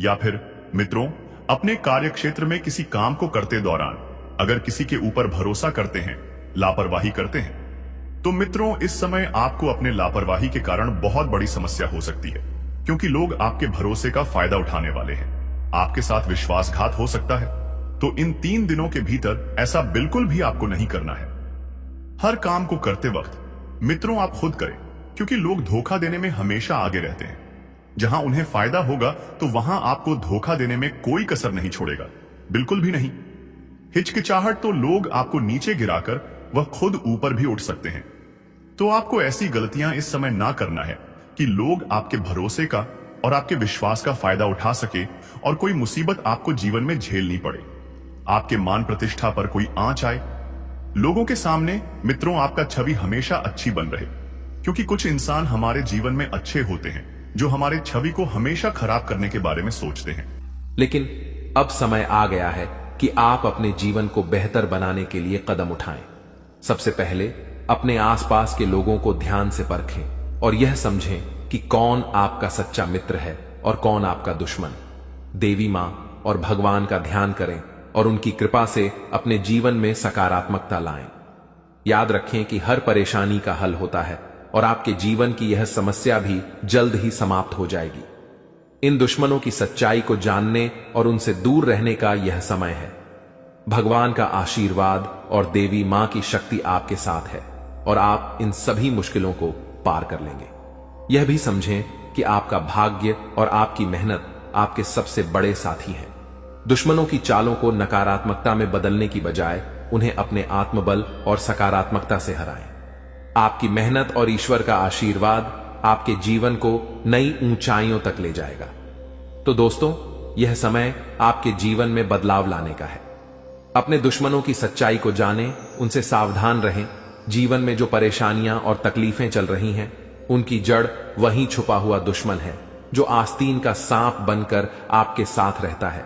या फिर मित्रों अपने कार्यक्षेत्र में किसी काम को करते दौरान अगर किसी के ऊपर भरोसा करते हैं, लापरवाही करते हैं, तो मित्रों इस समय आपको अपने लापरवाही के कारण बहुत बड़ी समस्या हो सकती है, क्योंकि लोग आपके भरोसे का फायदा उठाने वाले हैं। आपके साथ विश्वासघात हो सकता है। तो इन 3 दिनों के भीतर ऐसा बिल्कुल भी आपको नहीं करना है। हर काम को करते वक्त मित्रों आप खुद करें, क्योंकि लोग धोखा देने में हमेशा आगे रहते हैं। जहां उन्हें फायदा होगा तो वहां आपको धोखा देने में कोई कसर नहीं छोड़ेगा, बिल्कुल भी नहीं। हिचकिचाहट तो लोग आपको नीचे गिराकर वह खुद ऊपर भी उठ सकते हैं। तो आपको ऐसी गलतियां इस समय ना करना है कि लोग आपके भरोसे का और आपके विश्वास का फायदा उठा सके और कोई मुसीबत आपको जीवन में झेलनी पड़े, आपके मान प्रतिष्ठा पर कोई आंच आए। लोगों के सामने मित्रों आपका छवि हमेशा अच्छी बन रहे, क्योंकि कुछ इंसान हमारे जीवन में अच्छे होते हैं जो हमारे छवि को हमेशा खराब करने के बारे में सोचते हैं। लेकिन अब समय आ गया है कि आप अपने जीवन को बेहतर बनाने के लिए कदम उठाएं। सबसे पहले अपने आसपास के लोगों को ध्यान से परखें और यह समझें कि कौन आपका सच्चा मित्र है और कौन आपका दुश्मन। देवी मां और भगवान का ध्यान करें और उनकी कृपा से अपने जीवन में सकारात्मकता लाएं। याद रखें कि हर परेशानी का हल होता है और आपके जीवन की यह समस्या भी जल्द ही समाप्त हो जाएगी। इन दुश्मनों की सच्चाई को जानने और उनसे दूर रहने का यह समय है। भगवान का आशीर्वाद और देवी मां की शक्ति आपके साथ है और आप इन सभी मुश्किलों को पार कर लेंगे। यह भी समझें कि आपका भाग्य और आपकी मेहनत आपके सबसे बड़े साथी हैं। दुश्मनों की चालों को नकारात्मकता में बदलने की बजाय उन्हें अपने आत्मबल और सकारात्मकता से हराएं। आपकी मेहनत और ईश्वर का आशीर्वाद आपके जीवन को नई ऊंचाइयों तक ले जाएगा। तो दोस्तों, यह समय आपके जीवन में बदलाव लाने का है। अपने दुश्मनों की सच्चाई को जानें, उनसे सावधान रहें। जीवन में जो परेशानियां और तकलीफें चल रही हैं, उनकी जड़ वहीं छुपा हुआ दुश्मन है जो आस्तीन का सांप बनकर आपके साथ रहता है।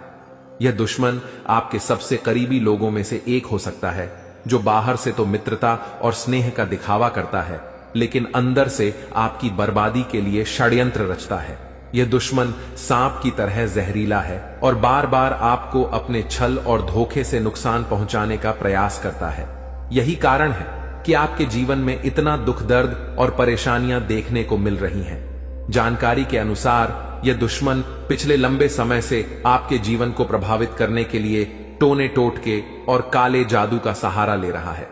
यह दुश्मन आपके सबसे करीबी लोगों में से एक हो सकता है, जो बाहर से तो मित्रता और स्नेह का दिखावा करता है, लेकिन अंदर से आपकी बर्बादी के लिए षड्यंत्र रचता है। यह दुश्मन सांप की तरह जहरीला है और बार बार आपको अपने छल और धोखे से नुकसान पहुंचाने का प्रयास करता है। यही कारण है कि आपके जीवन में इतना दुख दर्द और परेशानियां देखने को मिल रही हैं। जानकारी के अनुसार यह दुश्मन पिछले लंबे समय से आपके जीवन को प्रभावित करने के लिए टोने टोटके और काले जादू का सहारा ले रहा है।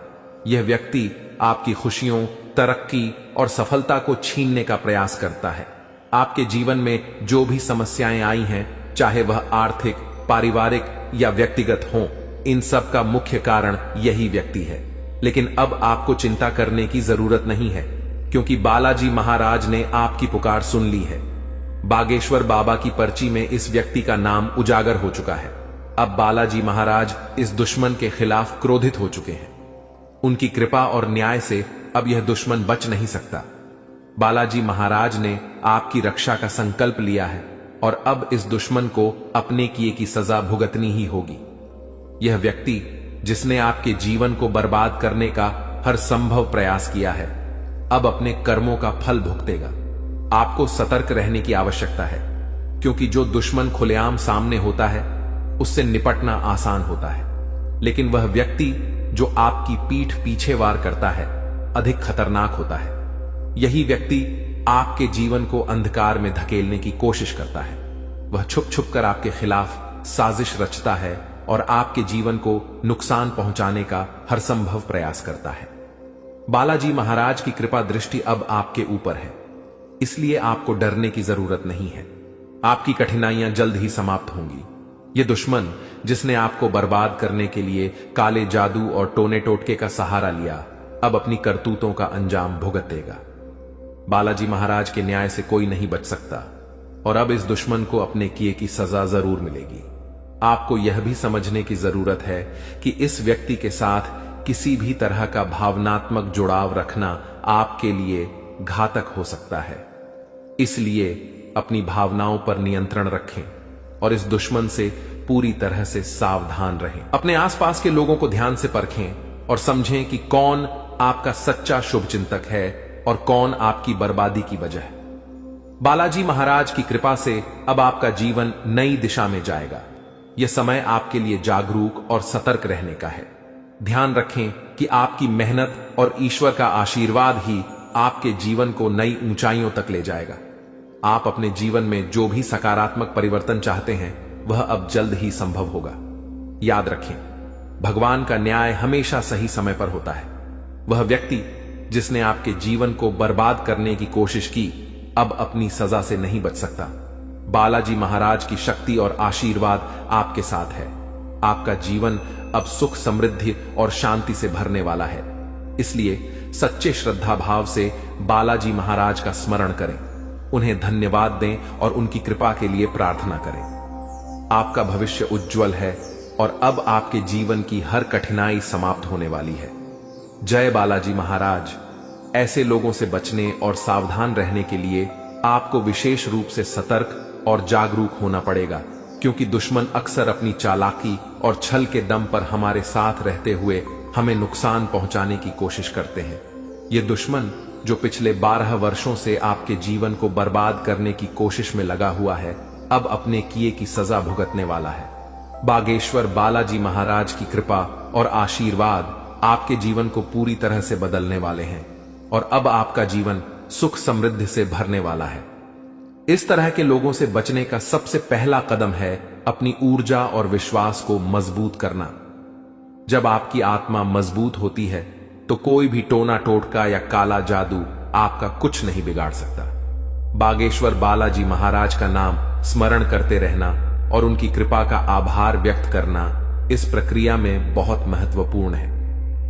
यह व्यक्ति आपकी खुशियों, तरक्की और सफलता को छीनने का प्रयास करता है। आपके जीवन में जो भी समस्याएं आई हैं, चाहे वह आर्थिक, पारिवारिक या व्यक्तिगत हों, इन सब का मुख्य कारण यही व्यक्ति है। लेकिन अब आपको चिंता करने की जरूरत नहीं है, क्योंकि बालाजी महाराज ने आपकी पुकार सुन ली है। बागेश्वर बाबा की पर्ची में इस व्यक्ति का नाम उजागर हो चुका है। अब बालाजी महाराज इस दुश्मन के खिलाफ क्रोधित हो चुके हैं। उनकी कृपा और न्याय से अब यह दुश्मन बच नहीं सकता। बालाजी महाराज ने आपकी रक्षा का संकल्प लिया है और अब इस दुश्मन को अपने किए की सजा भुगतनी ही होगी। यह व्यक्ति जिसने आपके जीवन को बर्बाद करने का हर संभव प्रयास किया है, अब अपने कर्मों का फल भुगतेगा। आपको सतर्क रहने की आवश्यकता है, क्योंकि जो दुश्मन खुलेआम सामने होता है उससे निपटना आसान होता है, लेकिन वह व्यक्ति जो आपकी पीठ पीछे वार करता है अधिक खतरनाक होता है। यही व्यक्ति आपके जीवन को अंधकार में धकेलने की कोशिश करता है। वह छुप छुप कर आपके खिलाफ साजिश रचता है और आपके जीवन को नुकसान पहुंचाने का हर संभव प्रयास करता है। बालाजी महाराज की कृपा दृष्टि अब आपके ऊपर है, इसलिए आपको डरने की जरूरत नहीं है। आपकी कठिनाइयां जल्द ही समाप्त होंगी। यह दुश्मन जिसने आपको बर्बाद करने के लिए काले जादू और टोने टोटके का सहारा लिया, अब अपनी करतूतों का अंजाम भुगतेगा। बालाजी महाराज के न्याय से कोई नहीं बच सकता और अब इस दुश्मन को अपने किए की सजा जरूर मिलेगी। आपको यह भी समझने की जरूरत है कि इस व्यक्ति के साथ किसी भी तरह का भावनात्मक जुड़ाव रखना आपके लिए घातक हो सकता है। इसलिए अपनी भावनाओं पर नियंत्रण रखें और इस दुश्मन से पूरी तरह से सावधान रहें। अपने आसपास के लोगों को ध्यान से परखें और समझें कि कौन आपका सच्चा शुभचिंतक है और कौन आपकी बर्बादी की वजह है। बालाजी महाराज की कृपा से अब आपका जीवन नई दिशा में जाएगा। यह समय आपके लिए जागरूक और सतर्क रहने का है। ध्यान रखें कि आपकी मेहनत और ईश्वर का आशीर्वाद ही आपके जीवन को नई ऊंचाइयों तक ले जाएगा। आप अपने जीवन में जो भी सकारात्मक परिवर्तन चाहते हैं वह अब जल्द ही संभव होगा। याद रखें, भगवान का न्याय हमेशा सही समय पर होता है। वह व्यक्ति जिसने आपके जीवन को बर्बाद करने की कोशिश की, अब अपनी सजा से नहीं बच सकता। बालाजी महाराज की शक्ति और आशीर्वाद आपके साथ है। आपका जीवन अब सुख, समृद्धि और शांति से भरने वाला है। इसलिए सच्चे श्रद्धा भाव से बालाजी महाराज का स्मरण करें, उन्हें धन्यवाद दें और उनकी कृपा के लिए प्रार्थना करें। आपका भविष्य उज्जवल है और अब आपके जीवन की हर कठिनाई समाप्त होने वाली है। जय बालाजी महाराज। ऐसे लोगों से बचने और सावधान रहने के लिए आपको विशेष रूप से सतर्क और जागरूक होना पड़ेगा, क्योंकि दुश्मन अक्सर अपनी चालाकी और छल के दम पर हमारे साथ रहते हुए हमें नुकसान पहुंचाने की कोशिश करते हैं। ये दुश्मन जो पिछले 12 वर्षों से आपके जीवन को बर्बाद करने की कोशिश में लगा हुआ है, अब अपने किए की सजा भुगतने वाला है। बागेश्वर बालाजी महाराज की कृपा और आशीर्वाद आपके जीवन को पूरी तरह से बदलने वाले हैं और अब आपका जीवन सुख समृद्धि से भरने वाला है। इस तरह के लोगों से बचने का सबसे पहला कदम है अपनी ऊर्जा और विश्वास को मजबूत करना। जब आपकी आत्मा मजबूत होती है तो कोई भी टोना टोटका या काला जादू आपका कुछ नहीं बिगाड़ सकता। बागेश्वर बालाजी महाराज का नाम स्मरण करते रहना और उनकी कृपा का आभार व्यक्त करना इस प्रक्रिया में बहुत महत्वपूर्ण है।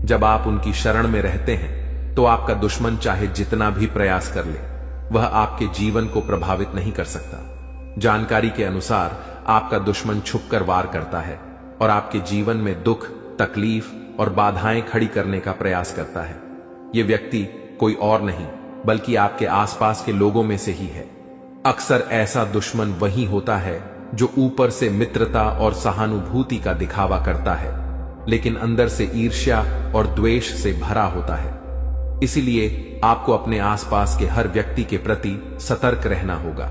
जब आप उनकी शरण में रहते हैं तो आपका दुश्मन चाहे जितना भी प्रयास कर ले, वह आपके जीवन को प्रभावित नहीं कर सकता। जानकारी के अनुसार आपका दुश्मन छुपकर वार करता है और आपके जीवन में दुख, तकलीफ और बाधाएं खड़ी करने का प्रयास करता है। यह व्यक्ति कोई और नहीं बल्कि आपके आसपास के लोगों में से ही है। अक्सर ऐसा दुश्मन वही होता है जो ऊपर से मित्रता और सहानुभूति का दिखावा करता है, लेकिन अंदर से ईर्ष्या और द्वेष से भरा होता है। इसीलिए आपको अपने आसपास के हर व्यक्ति के प्रति सतर्क रहना होगा।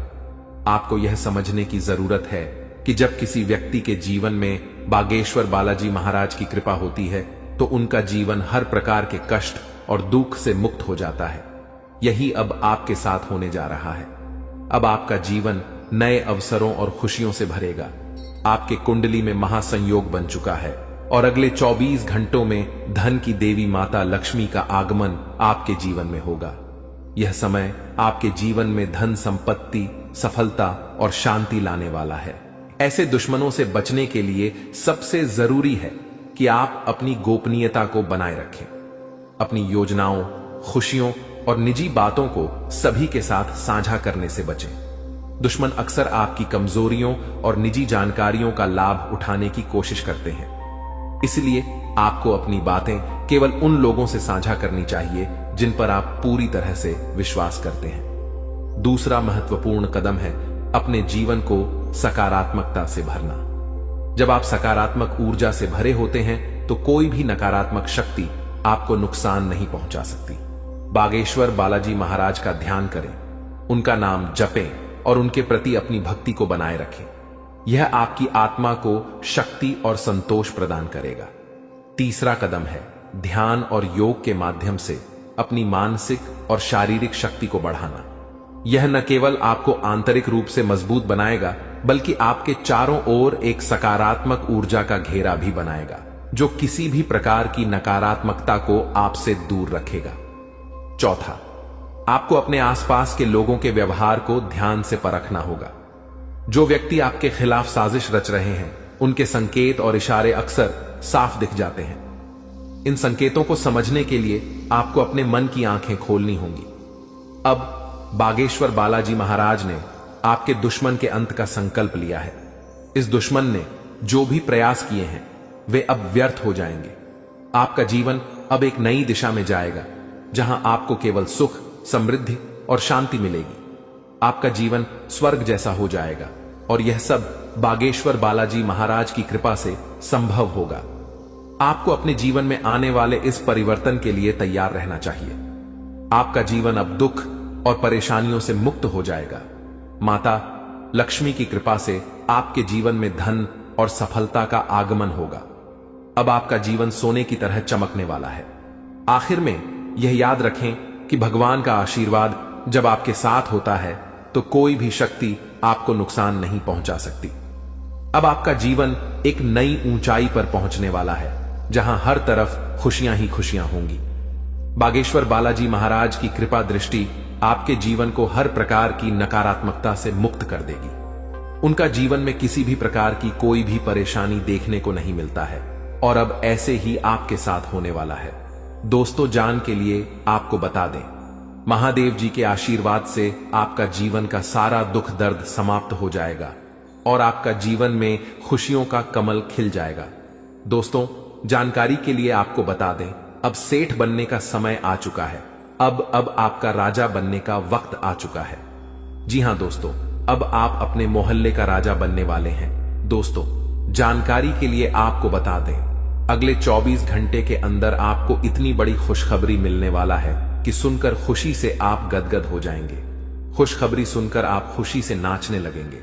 आपको यह समझने की जरूरत है कि जब किसी व्यक्ति के जीवन में बागेश्वर बालाजी महाराज की कृपा होती है तो उनका जीवन हर प्रकार के कष्ट और दुख से मुक्त हो जाता है। यही अब आपके साथ होने जा रहा है। अब आपका जीवन नए अवसरों और खुशियों से भरेगा। आपके कुंडली में महासंयोग बन चुका है और अगले 24 घंटों में धन की देवी माता लक्ष्मी का आगमन आपके जीवन में होगा। यह समय आपके जीवन में धन संपत्ति, सफलता और शांति लाने वाला है। ऐसे दुश्मनों से बचने के लिए सबसे जरूरी है कि आप अपनी गोपनीयता को बनाए रखें। अपनी योजनाओं, खुशियों और निजी बातों को सभी के साथ साझा करने से बचें। दुश्मन अक्सर आपकी कमजोरियों और निजी जानकारियों का लाभ उठाने की कोशिश करते हैं। इसलिए आपको अपनी बातें केवल उन लोगों से साझा करनी चाहिए जिन पर आप पूरी तरह से विश्वास करते हैं। दूसरा महत्वपूर्ण कदम है अपने जीवन को सकारात्मकता से भरना। जब आप सकारात्मक ऊर्जा से भरे होते हैं तो कोई भी नकारात्मक शक्ति आपको नुकसान नहीं पहुंचा सकती। बागेश्वर बालाजी महाराज का ध्यान करें, उनका नाम जपें और उनके प्रति अपनी भक्ति को बनाए रखें। यह आपकी आत्मा को शक्ति और संतोष प्रदान करेगा। तीसरा कदम है ध्यान और योग के माध्यम से अपनी मानसिक और शारीरिक शक्ति को बढ़ाना। यह न केवल आपको आंतरिक रूप से मजबूत बनाएगा बल्कि आपके चारों ओर एक सकारात्मक ऊर्जा का घेरा भी बनाएगा जो किसी भी प्रकार की नकारात्मकता को आपसे दूर रखेगा। चौथा, आपको अपने आसपास के लोगों के व्यवहार को ध्यान से परखना होगा। जो व्यक्ति आपके खिलाफ साजिश रच रहे हैं उनके संकेत और इशारे अक्सर साफ दिख जाते हैं। इन संकेतों को समझने के लिए आपको अपने मन की आंखें खोलनी होंगी। अब बागेश्वर बालाजी महाराज ने आपके दुश्मन के अंत का संकल्प लिया है। इस दुश्मन ने जो भी प्रयास किए हैं वे अब व्यर्थ हो जाएंगे। आपका जीवन अब एक नई दिशा में जाएगा जहां आपको केवल सुख, समृद्धि और शांति मिलेगी। आपका जीवन स्वर्ग जैसा हो जाएगा और यह सब बागेश्वर बालाजी महाराज की कृपा से संभव होगा। आपको अपने जीवन में आने वाले इस परिवर्तन के लिए तैयार रहना चाहिए। आपका जीवन अब दुख और परेशानियों से मुक्त हो जाएगा। माता लक्ष्मी की कृपा से आपके जीवन में धन और सफलता का आगमन होगा। अब आपका जीवन सोने की तरह चमकने वाला है। आखिर में यह याद रखें कि भगवान का आशीर्वाद जब आपके साथ होता है तो कोई भी शक्ति आपको नुकसान नहीं पहुंचा सकती। अब आपका जीवन एक नई ऊंचाई पर पहुंचने वाला है जहां हर तरफ खुशियां ही खुशियां होंगी। बागेश्वर बालाजी महाराज की कृपा दृष्टि आपके जीवन को हर प्रकार की नकारात्मकता से मुक्त कर देगी। उनका जीवन में किसी भी प्रकार की कोई भी परेशानी देखने को नहीं मिलता है और अब ऐसे ही आपके साथ होने वाला है। दोस्तों, जान के लिए आपको बता दें, महादेव जी के आशीर्वाद से आपका जीवन का सारा दुख दर्द समाप्त हो जाएगा और आपका जीवन में खुशियों का कमल खिल जाएगा। दोस्तों, जानकारी के लिए आपको बता दें, अब सेठ बनने का समय आ चुका है। अब आपका राजा बनने का वक्त आ चुका है। जी हां दोस्तों, अब आप अपने मोहल्ले का राजा बनने वाले हैं। दोस्तों, जानकारी के लिए आपको बता दें, अगले 24 घंटे के अंदर आपको इतनी बड़ी खुशखबरी मिलने वाला है कि सुनकर खुशी से आप गदगद हो जाएंगे। खुशखबरी सुनकर आप खुशी से नाचने लगेंगे।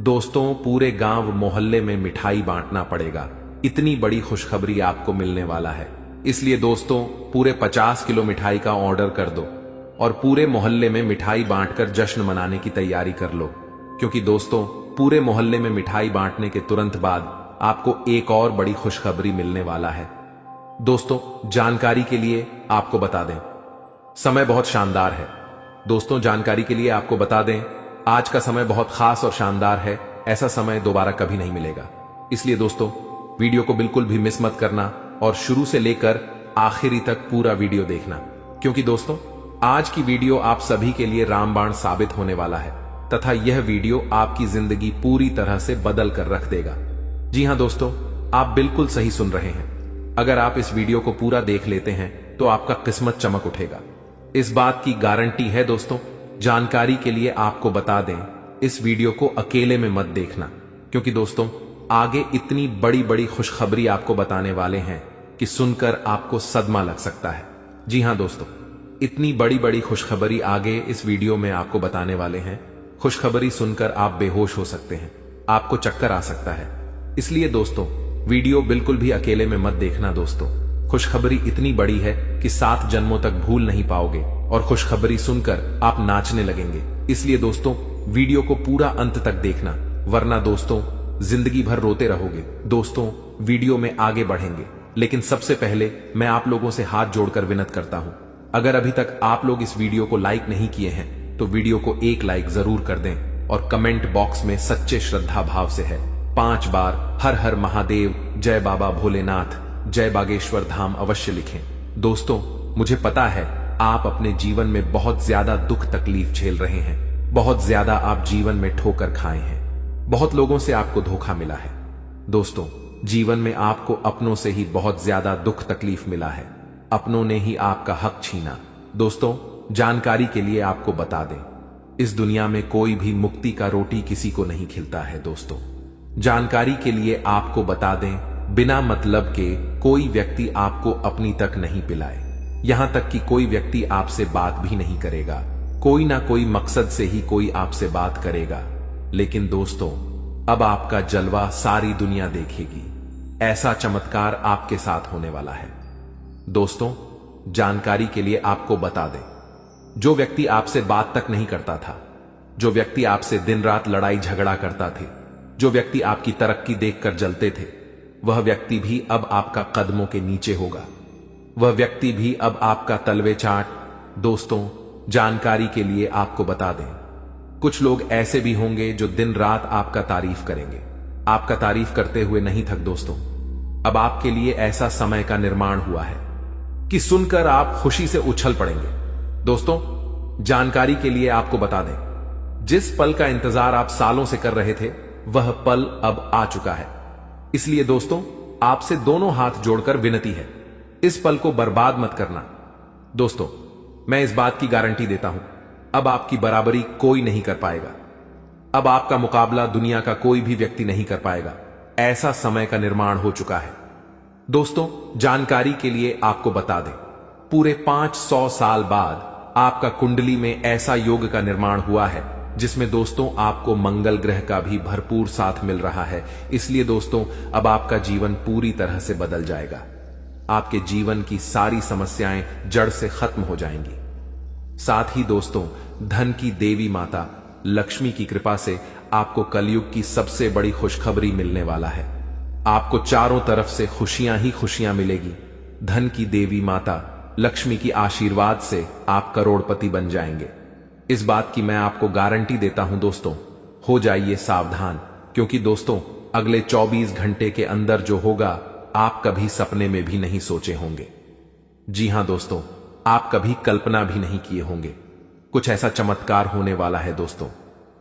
दोस्तों, पूरे गांव मोहल्ले में मिठाई बांटना पड़ेगा। इतनी बड़ी खुशखबरी आपको मिलने वाला है। इसलिए दोस्तों, पूरे 50 किलो मिठाई का ऑर्डर कर दो और पूरे मोहल्ले में मिठाई बांटकर जश्न मनाने की तैयारी कर लो, क्योंकि दोस्तों, पूरे मोहल्ले में मिठाई बांटने के तुरंत बाद आपको एक और बड़ी खुशखबरी मिलने वाला है। दोस्तों, जानकारी के लिए आपको बता दें, समय बहुत शानदार है। दोस्तों, जानकारी के लिए आपको बता दें, आज का समय बहुत खास और शानदार है। ऐसा समय दोबारा कभी नहीं मिलेगा। इसलिए दोस्तों, वीडियो को बिल्कुल भी मिस मत करना और शुरू से लेकर आखिरी तक पूरा वीडियो देखना, क्योंकि दोस्तों, आज की वीडियो आप सभी के लिए रामबाण साबित होने वाला है तथा यह वीडियो आपकी जिंदगी पूरी तरह से बदल कर रख देगा। जी हां दोस्तों, आप बिल्कुल सही सुन रहे हैं। अगर आप इस वीडियो को पूरा देख लेते हैं तो आपका किस्मत चमक उठेगा। इस बात की गारंटी है। दोस्तों, जानकारी के लिए आपको बता दें, इस वीडियो को अकेले में मत देखना, क्योंकि दोस्तों, आगे इतनी बड़ी बड़ी खुशखबरी आपको बताने वाले हैं कि सुनकर आपको सदमा लग सकता है। जी हां दोस्तों, इतनी बड़ी बड़ी खुशखबरी आगे इस वीडियो में आपको बताने वाले हैं। खुशखबरी सुनकर आप बेहोश हो सकते हैं, आपको चक्कर आ सकता है। इसलिए दोस्तों, वीडियो बिल्कुल भी अकेले में मत देखना। दोस्तों, खुशखबरी इतनी बड़ी है कि 7 जन्मों तक भूल नहीं पाओगे और खुशखबरी सुनकर आप नाचने लगेंगे। इसलिए दोस्तों वीडियो को पूरा अंत तक देखना, वरना दोस्तों जिंदगी भर रोते रहोगे। दोस्तों वीडियो में आगे बढ़ेंगे, लेकिन सबसे पहले मैं आप लोगों से हाथ जोड़कर विनती करता हूं, अगर अभी तक आप लोग इस वीडियो को लाइक नहीं किए हैं तो वीडियो को एक लाइक जरूर कर दें और कमेंट बॉक्स में सच्चे श्रद्धा भाव से है 5 बार हर हर महादेव, जय बाबा भोलेनाथ, जय बागेश्वर धाम अवश्य लिखें। दोस्तों मुझे पता है आप अपने जीवन में बहुत ज्यादा दुख तकलीफ झेल रहे हैं, बहुत ज्यादा आप जीवन में ठोकर खाए हैं, बहुत लोगों से आपको धोखा मिला है। दोस्तों जीवन में आपको अपनों से ही बहुत ज्यादा दुख तकलीफ मिला है, अपनों ने ही आपका हक छीना। दोस्तों जानकारी के लिए आपको बता दें, इस दुनिया में कोई भी मुक्ति का रोटी किसी को नहीं खिलता है। दोस्तों जानकारी के लिए आपको बता दें, बिना मतलब के कोई व्यक्ति आपको अपनी तक नहीं पिलाए, यहां तक कि कोई व्यक्ति आपसे बात भी नहीं करेगा, कोई ना कोई मकसद से ही कोई आपसे बात करेगा। लेकिन दोस्तों अब आपका जलवा सारी दुनिया देखेगी, ऐसा चमत्कार आपके साथ होने वाला है। दोस्तों जानकारी के लिए आपको बता दें, जो व्यक्ति आपसे बात तक नहीं करता था, जो व्यक्ति आपसे दिन रात लड़ाई झगड़ा करता थे, जो व्यक्ति आपकी तरक्की देखकर जलते थे, वह व्यक्ति भी अब आपका कदमों के नीचे होगा, वह व्यक्ति भी अब आपका तलवे चाट। दोस्तों जानकारी के लिए आपको बता दें, कुछ लोग ऐसे भी होंगे जो दिन रात आपका तारीफ करेंगे, आपका तारीफ करते हुए नहीं थक। दोस्तों अब आपके लिए ऐसा समय का निर्माण हुआ है कि सुनकर आप खुशी से उछल पड़ेंगे। दोस्तों जानकारी के लिए आपको बता दें, जिस पल का इंतजार आप सालों से कर रहे थे वह पल अब आ चुका है। इसलिए दोस्तों आपसे दोनों हाथ जोड़कर विनती है, इस पल को बर्बाद मत करना। दोस्तों मैं इस बात की गारंटी देता हूं, अब आपकी बराबरी कोई नहीं कर पाएगा, अब आपका मुकाबला दुनिया का कोई भी व्यक्ति नहीं कर पाएगा, ऐसा समय का निर्माण हो चुका है। दोस्तों जानकारी के लिए आपको बता दें, पूरे 500 साल बाद आपका कुंडली में ऐसा योग का निर्माण हुआ है जिसमें दोस्तों आपको मंगल ग्रह का भी भरपूर साथ मिल रहा है। इसलिए दोस्तों अब आपका जीवन पूरी तरह से बदल जाएगा, आपके जीवन की सारी समस्याएं जड़ से खत्म हो जाएंगी। साथ ही दोस्तों धन की देवी माता लक्ष्मी की कृपा से आपको कलयुग की सबसे बड़ी खुशखबरी मिलने वाला है, आपको चारों तरफ से खुशियां ही खुशियां मिलेगी। धन की देवी माता लक्ष्मी की आशीर्वाद से आप करोड़पति बन जाएंगे, इस बात की मैं आपको गारंटी देता हूं। दोस्तों हो जाइए सावधान, क्योंकि दोस्तों अगले 24 घंटे के अंदर जो होगा आप कभी सपने में भी नहीं सोचे होंगे। जी हां दोस्तों, आप कभी कल्पना भी नहीं किए होंगे, कुछ ऐसा चमत्कार होने वाला है। दोस्तों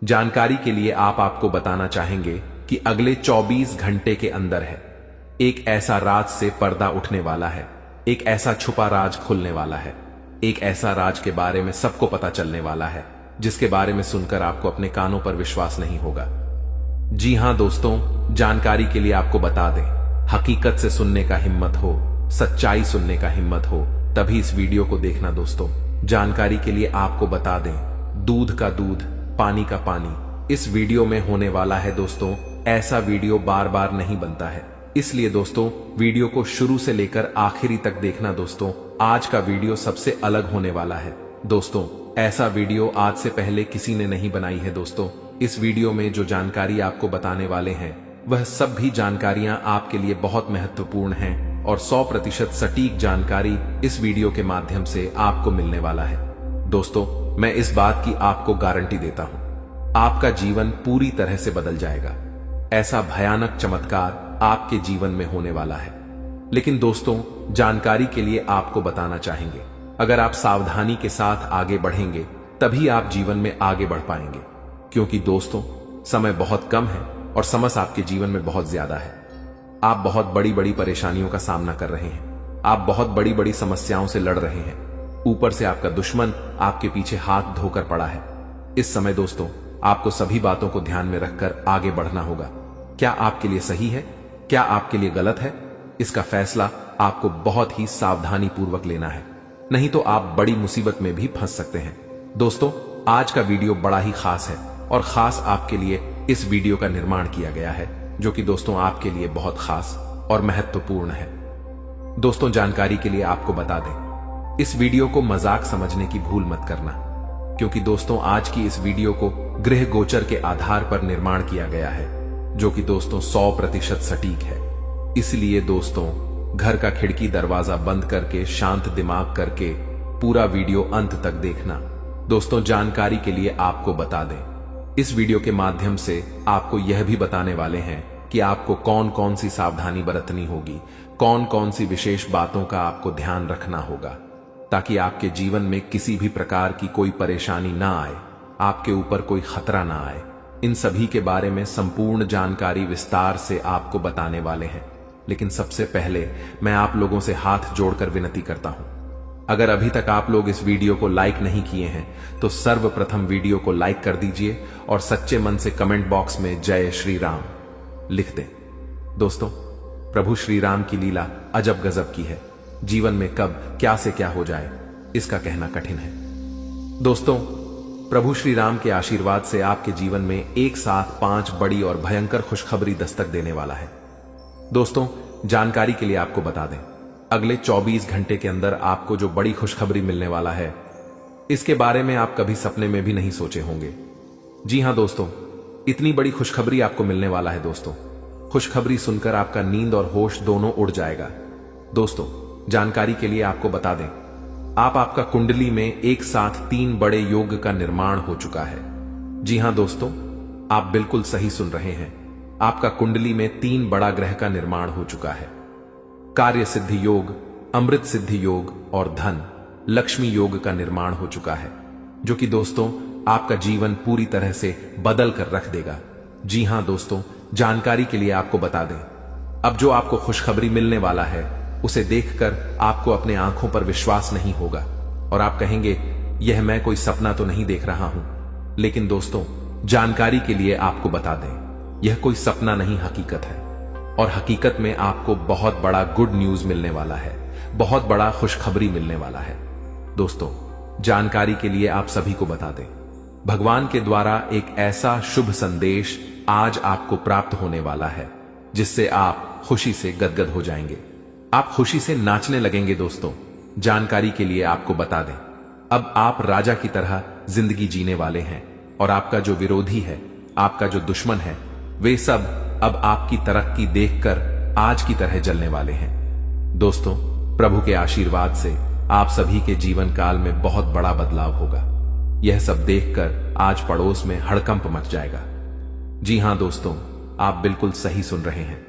जानकारी के लिए आपको बताना चाहेंगे कि अगले 24 घंटे के अंदर है एक ऐसा राज से पर्दा उठने वाला है, एक ऐसा छुपा राज खुलने वाला है, एक ऐसा राज के बारे में सबको पता चलने वाला है जिसके बारे में सुनकर आपको अपने कानों पर विश्वास नहीं होगा। जी हां दोस्तों जानकारी के लिए आपको बता दें, हकीकत से सुनने का हिम्मत हो, सच्चाई सुनने का हिम्मत हो, तभी इस वीडियो को देखना। दोस्तों जानकारी के लिए आपको बता दें, दूध का दूध, पानी का पानी इस वीडियो में होने वाला है। दोस्तों ऐसा वीडियो बार बार नहीं बनता है, इसलिए दोस्तों वीडियो को शुरू से लेकर आखिरी तक देखना। दोस्तों आज का वीडियो सबसे अलग होने वाला है। दोस्तों ऐसा वीडियो आज से पहले किसी ने नहीं बनाई है। दोस्तों इस वीडियो में जो जानकारी आपको बताने वाले हैं वह सब भी जानकारियां आपके लिए बहुत महत्वपूर्ण हैं और 100% सटीक जानकारी इस वीडियो के माध्यम से आपको मिलने वाला है। दोस्तों मैं इस बात की आपको गारंटी देता हूं, आपका जीवन पूरी तरह से बदल जाएगा, ऐसा भयानक चमत्कार आपके जीवन में होने वाला है। लेकिन दोस्तों जानकारी के लिए आपको बताना चाहेंगे, अगर आप सावधानी के साथ आगे बढ़ेंगे तभी आप जीवन में आगे बढ़ पाएंगे, क्योंकि दोस्तों समय बहुत कम है और समस्या आपके जीवन में बहुत ज्यादा है। आप बहुत बड़ी बड़ी परेशानियों का सामना कर रहे हैं, आप बहुत बड़ी बड़ी समस्याओं से लड़ रहे हैं, ऊपर से आपका दुश्मन आपके पीछे हाथ धोकर पड़ा है। इस समय दोस्तों आपको सभी बातों को ध्यान में रखकर आगे बढ़ना होगा। क्या आपके लिए सही है, क्या आपके लिए गलत है, इसका फैसला आपको बहुत ही सावधानी पूर्वक लेना है, नहीं तो आप बड़ी मुसीबत में भी फंस सकते हैं। दोस्तों आज का वीडियो बड़ा ही खास है और खास आपके लिए इस वीडियो का निर्माण किया गया है, जो कि दोस्तों आपके लिए बहुत खास और महत्वपूर्ण है। दोस्तों, जानकारी के लिए आपको बता दें, इस वीडियो को मजाक समझने की भूल मत करना, क्योंकि दोस्तों आज की इस वीडियो को गृह गोचर के आधार पर निर्माण किया गया है, जो कि दोस्तों 100% सटीक है। इसलिए दोस्तों, घर का खिड़की दरवाजा बंद करके शांत दिमाग करके पूरा वीडियो अंत तक देखना। दोस्तों, जानकारी के लिए आपको बता दें, इस वीडियो के माध्यम से आपको यह भी बताने वाले हैं कि आपको कौन कौन सी सावधानी बरतनी होगी, कौन कौन सी विशेष बातों का आपको ध्यान रखना होगा, ताकि आपके जीवन में किसी भी प्रकार की कोई परेशानी ना आए, आपके ऊपर कोई खतरा ना आए। इन सभी के बारे में संपूर्ण जानकारी विस्तार से आपको बताने वाले हैं। लेकिन सबसे पहले मैं आप लोगों से हाथ जोड़कर विनती करता हूं, अगर अभी तक आप लोग इस वीडियो को लाइक नहीं किए हैं तो सर्वप्रथम वीडियो को लाइक कर दीजिए और सच्चे मन से कमेंट बॉक्स में जय श्री राम लिख दें। दोस्तों, प्रभु श्री राम की लीला अजब गजब की है। जीवन में कब क्या से क्या हो जाए इसका कहना कठिन है। दोस्तों, प्रभु श्री राम के आशीर्वाद से आपके जीवन में एक साथ 5 बड़ी और भयंकर खुशखबरी दस्तक देने वाला है। दोस्तों, जानकारी के लिए आपको बता दें, अगले 24 घंटे के अंदर आपको जो बड़ी खुशखबरी मिलने वाला है, इसके बारे में आप कभी सपने में भी नहीं सोचे होंगे। जी हां दोस्तों, इतनी बड़ी खुशखबरी आपको मिलने वाला है। दोस्तों, खुशखबरी सुनकर आपका नींद और होश दोनों उड़ जाएगा। दोस्तों, जानकारी के लिए आपको बता दें, आपका कुंडली में एक साथ 3 बड़े योग का निर्माण हो चुका है। जी हां दोस्तों, आप बिल्कुल सही सुन रहे हैं, आपका कुंडली में 3 बड़ा ग्रह का निर्माण हो चुका है। कार्य सिद्धि योग, अमृत सिद्धि योग और धन लक्ष्मी योग का निर्माण हो चुका है, जो कि दोस्तों आपका जीवन पूरी तरह से बदल कर रख देगा। जी हां दोस्तों, जानकारी के लिए आपको बता दें, अब जो आपको खुशखबरी मिलने वाला है उसे देखकर आपको अपने आंखों पर विश्वास नहीं होगा और आप कहेंगे, यह मैं कोई सपना तो नहीं देख रहा हूं। लेकिन दोस्तों, जानकारी के लिए आपको बता दें, यह कोई सपना नहीं, हकीकत है। और हकीकत में आपको बहुत बड़ा गुड न्यूज मिलने वाला है, बहुत बड़ा खुशखबरी मिलने वाला है। दोस्तों, जानकारी के लिए आप सभी को बता दें, भगवान के द्वारा एक ऐसा शुभ संदेश आज आपको प्राप्त होने वाला है, जिससे आप खुशी से गदगद हो जाएंगे, आप खुशी से नाचने लगेंगे। दोस्तों, जानकारी के लिए आपको बता दें, अब आप राजा की तरह जिंदगी जीने वाले हैं और आपका जो विरोधी है, आपका जो दुश्मन है, वे सब अब आपकी तरक्की देखकर आज की तरह जलने वाले हैं। दोस्तों, प्रभु के आशीर्वाद से आप सभी के जीवन काल में बहुत बड़ा बदलाव होगा। यह सब देखकर आज पड़ोस में हड़कंप मच जाएगा। जी हां दोस्तों, आप बिल्कुल सही सुन रहे हैं।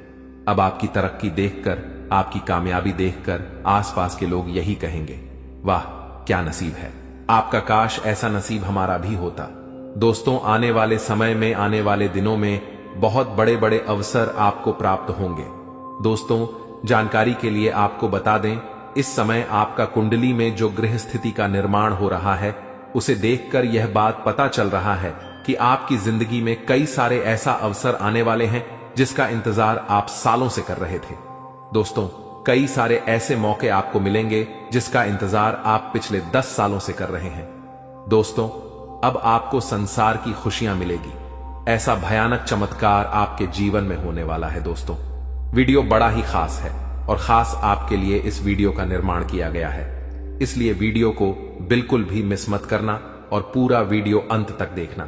अब आपकी तरक्की देखकर, आपकी कामयाबी देखकर आसपास के लोग यही कहेंगे, वाह क्या नसीब है, आपका काश ऐसा नसीब हमारा भी होता। दोस्तों, आने वाले समय में, आने वाले दिनों में बहुत बड़े बड़े अवसर आपको प्राप्त होंगे। दोस्तों, जानकारी के लिए आपको बता दें, इस समय आपका कुंडली में जो गृह स्थिति का निर्माण हो रहा है, उसे देखकर यह बात पता चल रहा है कि आपकी जिंदगी में कई सारे ऐसा अवसर आने वाले हैं जिसका इंतजार आप सालों से कर रहे थे। दोस्तों, कई सारे ऐसे मौके आपको मिलेंगे जिसका इंतजार आप पिछले 10 सालों से कर रहे हैं। दोस्तों, अब आपको संसार की खुशियां मिलेगी, ऐसा भयानक चमत्कार आपके जीवन में होने वाला है। दोस्तों, वीडियो बड़ा ही खास है और खास आपके लिए इस वीडियो का निर्माण किया गया है, इसलिए वीडियो को बिल्कुल भी मिस मत करना और पूरा वीडियो अंत तक देखना,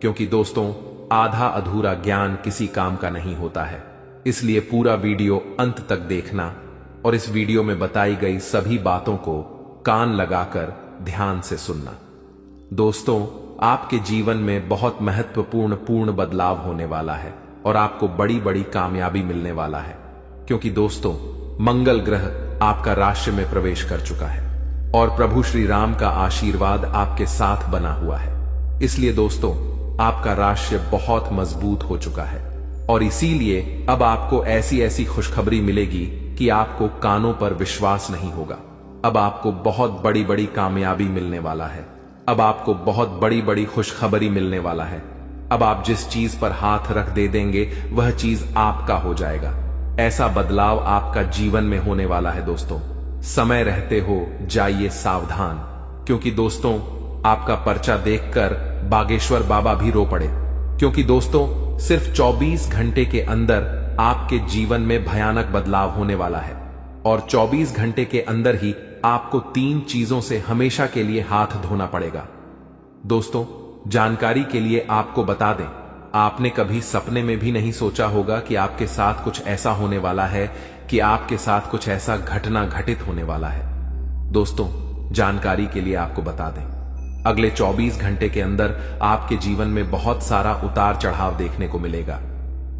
क्योंकि दोस्तों आधा अधूरा ज्ञान किसी काम का नहीं होता है। इसलिए पूरा वीडियो अंत तक देखना और इस वीडियो में बताई गई सभी बातों को कान लगाकर ध्यान से सुनना। दोस्तों, आपके जीवन में बहुत महत्वपूर्ण बदलाव होने वाला है और आपको बड़ी बड़ी कामयाबी मिलने वाला है, क्योंकि दोस्तों मंगल ग्रह आपका राशि में प्रवेश कर चुका है और प्रभु श्री राम का आशीर्वाद आपके साथ बना हुआ है। इसलिए दोस्तों, आपका राशि बहुत मजबूत हो चुका है और इसीलिए अब आपको ऐसी ऐसी खुशखबरी मिलेगी कि आपको कानों पर विश्वास नहीं होगा। अब आपको बहुत बड़ी बड़ी कामयाबी मिलने वाला है, अब आपको बहुत बड़ी बड़ी खुशखबरी मिलने वाला है। अब आप जिस चीज पर हाथ रख दे देंगे वह चीज आपका हो जाएगा। ऐसा बदलाव आपका जीवन में होने वाला है। दोस्तों, समय रहते हो जाइए सावधान, क्योंकि दोस्तों आपका पर्चा देखकर बागेश्वर बाबा भी रो पड़े, क्योंकि दोस्तों सिर्फ 24 घंटे के अंदर आपके जीवन में भयानक बदलाव होने वाला है और 24 घंटे के अंदर ही आपको 3 चीजों से हमेशा के लिए हाथ धोना पड़ेगा। दोस्तों, जानकारी के लिए आपको बता दें, आपने कभी सपने में भी नहीं सोचा होगा कि आपके साथ कुछ ऐसा होने वाला है, कि आपके साथ कुछ ऐसा घटना घटित होने वाला है। दोस्तों, जानकारी के लिए आपको बता दें, अगले 24 घंटे के अंदर आपके जीवन में बहुत सारा उतार चढ़ाव देखने को मिलेगा।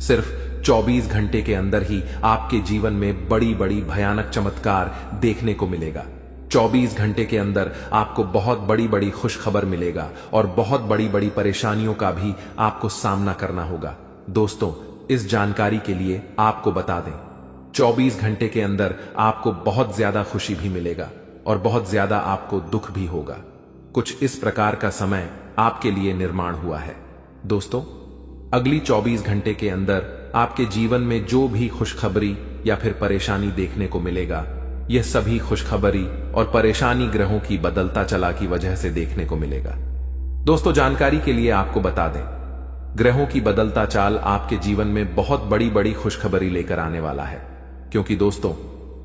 सिर्फ 24 घंटे के अंदर ही आपके जीवन में बड़ी बड़ी भयानक चमत्कार देखने को मिलेगा। 24 घंटे के अंदर आपको बहुत बड़ी बड़ी खुशखबर मिलेगा और बहुत बड़ी बड़ी परेशानियों का भी आपको सामना करना होगा। दोस्तों, इस जानकारी के लिए आपको बता दें, 24 घंटे के अंदर आपको बहुत ज्यादा खुशी भी मिलेगा और बहुत ज्यादा आपको दुख भी होगा। कुछ इस प्रकार का समय आपके लिए निर्माण हुआ है। दोस्तों, अगली 24 घंटे के अंदर आपके जीवन में जो भी खुशखबरी या फिर परेशानी देखने को मिलेगा, यह सभी खुशखबरी और परेशानी ग्रहों की बदलता चला की वजह से देखने को मिलेगा। दोस्तों, जानकारी के लिए आपको बता दें, ग्रहों की बदलता चाल आपके जीवन में बहुत बड़ी बड़ी खुशखबरी लेकर आने वाला है, क्योंकि दोस्तों,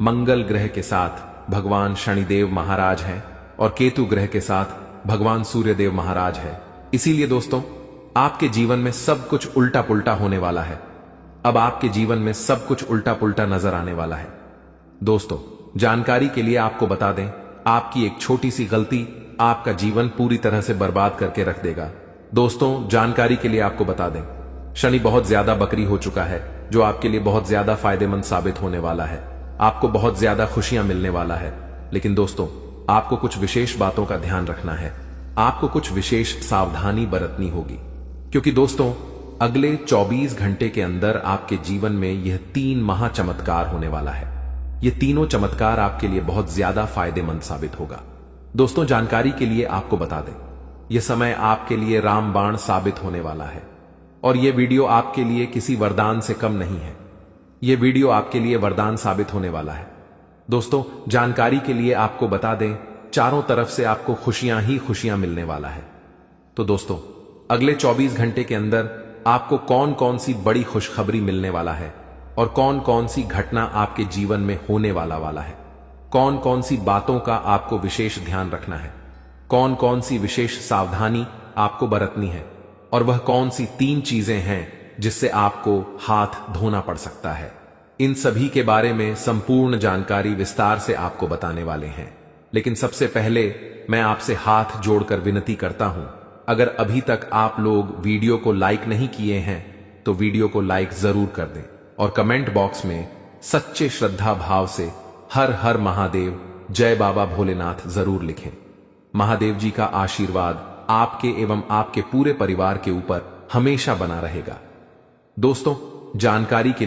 मंगल ग्रह के साथ भगवान शनिदेव महाराज हैं और केतु ग्रह के साथ भगवान सूर्यदेव महाराज है। इसीलिए दोस्तों, आपके जीवन में सब कुछ उल्टा पुल्टा होने वाला है। अब आपके जीवन में सब कुछ उल्टा पुल्टा नजर आने वाला है। दोस्तों, जानकारी के लिए आपको बता दें, आपकी एक छोटी सी गलती आपका जीवन पूरी तरह से बर्बाद करके रख देगा। दोस्तों, जानकारी के लिए आपको बता दें, शनि बहुत ज्यादा बकरी हो चुका है, जो आपके लिए बहुत ज्यादा फायदेमंद साबित होने वाला है। आपको बहुत ज्यादा खुशियां मिलने वाला है। लेकिन दोस्तों, आपको कुछ विशेष बातों का ध्यान रखना है। आपको कुछ विशेष सावधानी बरतनी होगी, क्योंकि दोस्तों, अगले 24 घंटे के अंदर आपके जीवन में यह 3 महाचमत्कार होने वाला है। ये तीनों चमत्कार आपके लिए बहुत ज्यादा फायदेमंद साबित होगा। दोस्तों, जानकारी के लिए आपको बता दें, यह समय आपके लिए रामबाण साबित होने वाला है और यह वीडियो आपके लिए किसी वरदान से कम नहीं है। यह वीडियो आपके लिए वरदान साबित होने वाला है। दोस्तों, जानकारी के लिए आपको बता दें, चारों तरफ से आपको खुशियां ही खुशियां मिलने वाला है। तो दोस्तों, अगले 24 घंटे के अंदर आपको कौन कौन सी बड़ी खुशखबरी मिलने वाला है और कौन कौन सी घटना आपके जीवन में होने वाला है, कौन कौन सी बातों का आपको विशेष ध्यान रखना है, कौन कौन सी विशेष सावधानी आपको बरतनी है और वह कौन सी 3 चीजें हैं जिससे आपको हाथ धोना पड़ सकता है, इन सभी के बारे में संपूर्ण जानकारी विस्तार से आपको बताने वाले हैं। लेकिन सबसे पहले मैं आपसे हाथ जोड़कर विनती करता हूं, अगर अभी तक आप लोग वीडियो को लाइक नहीं किए हैं तो वीडियो को लाइक जरूर कर दें और कमेंट बॉक्स में सच्चे श्रद्धा भाव से हर हर महादेव, जय बाबा भोलेनाथ जरूर लिखें। महादेव जी का आशीर्वाद आपके एवं आपके पूरे परिवार के ऊपर हमेशा बना रहेगा। दोस्तों, जानकारी के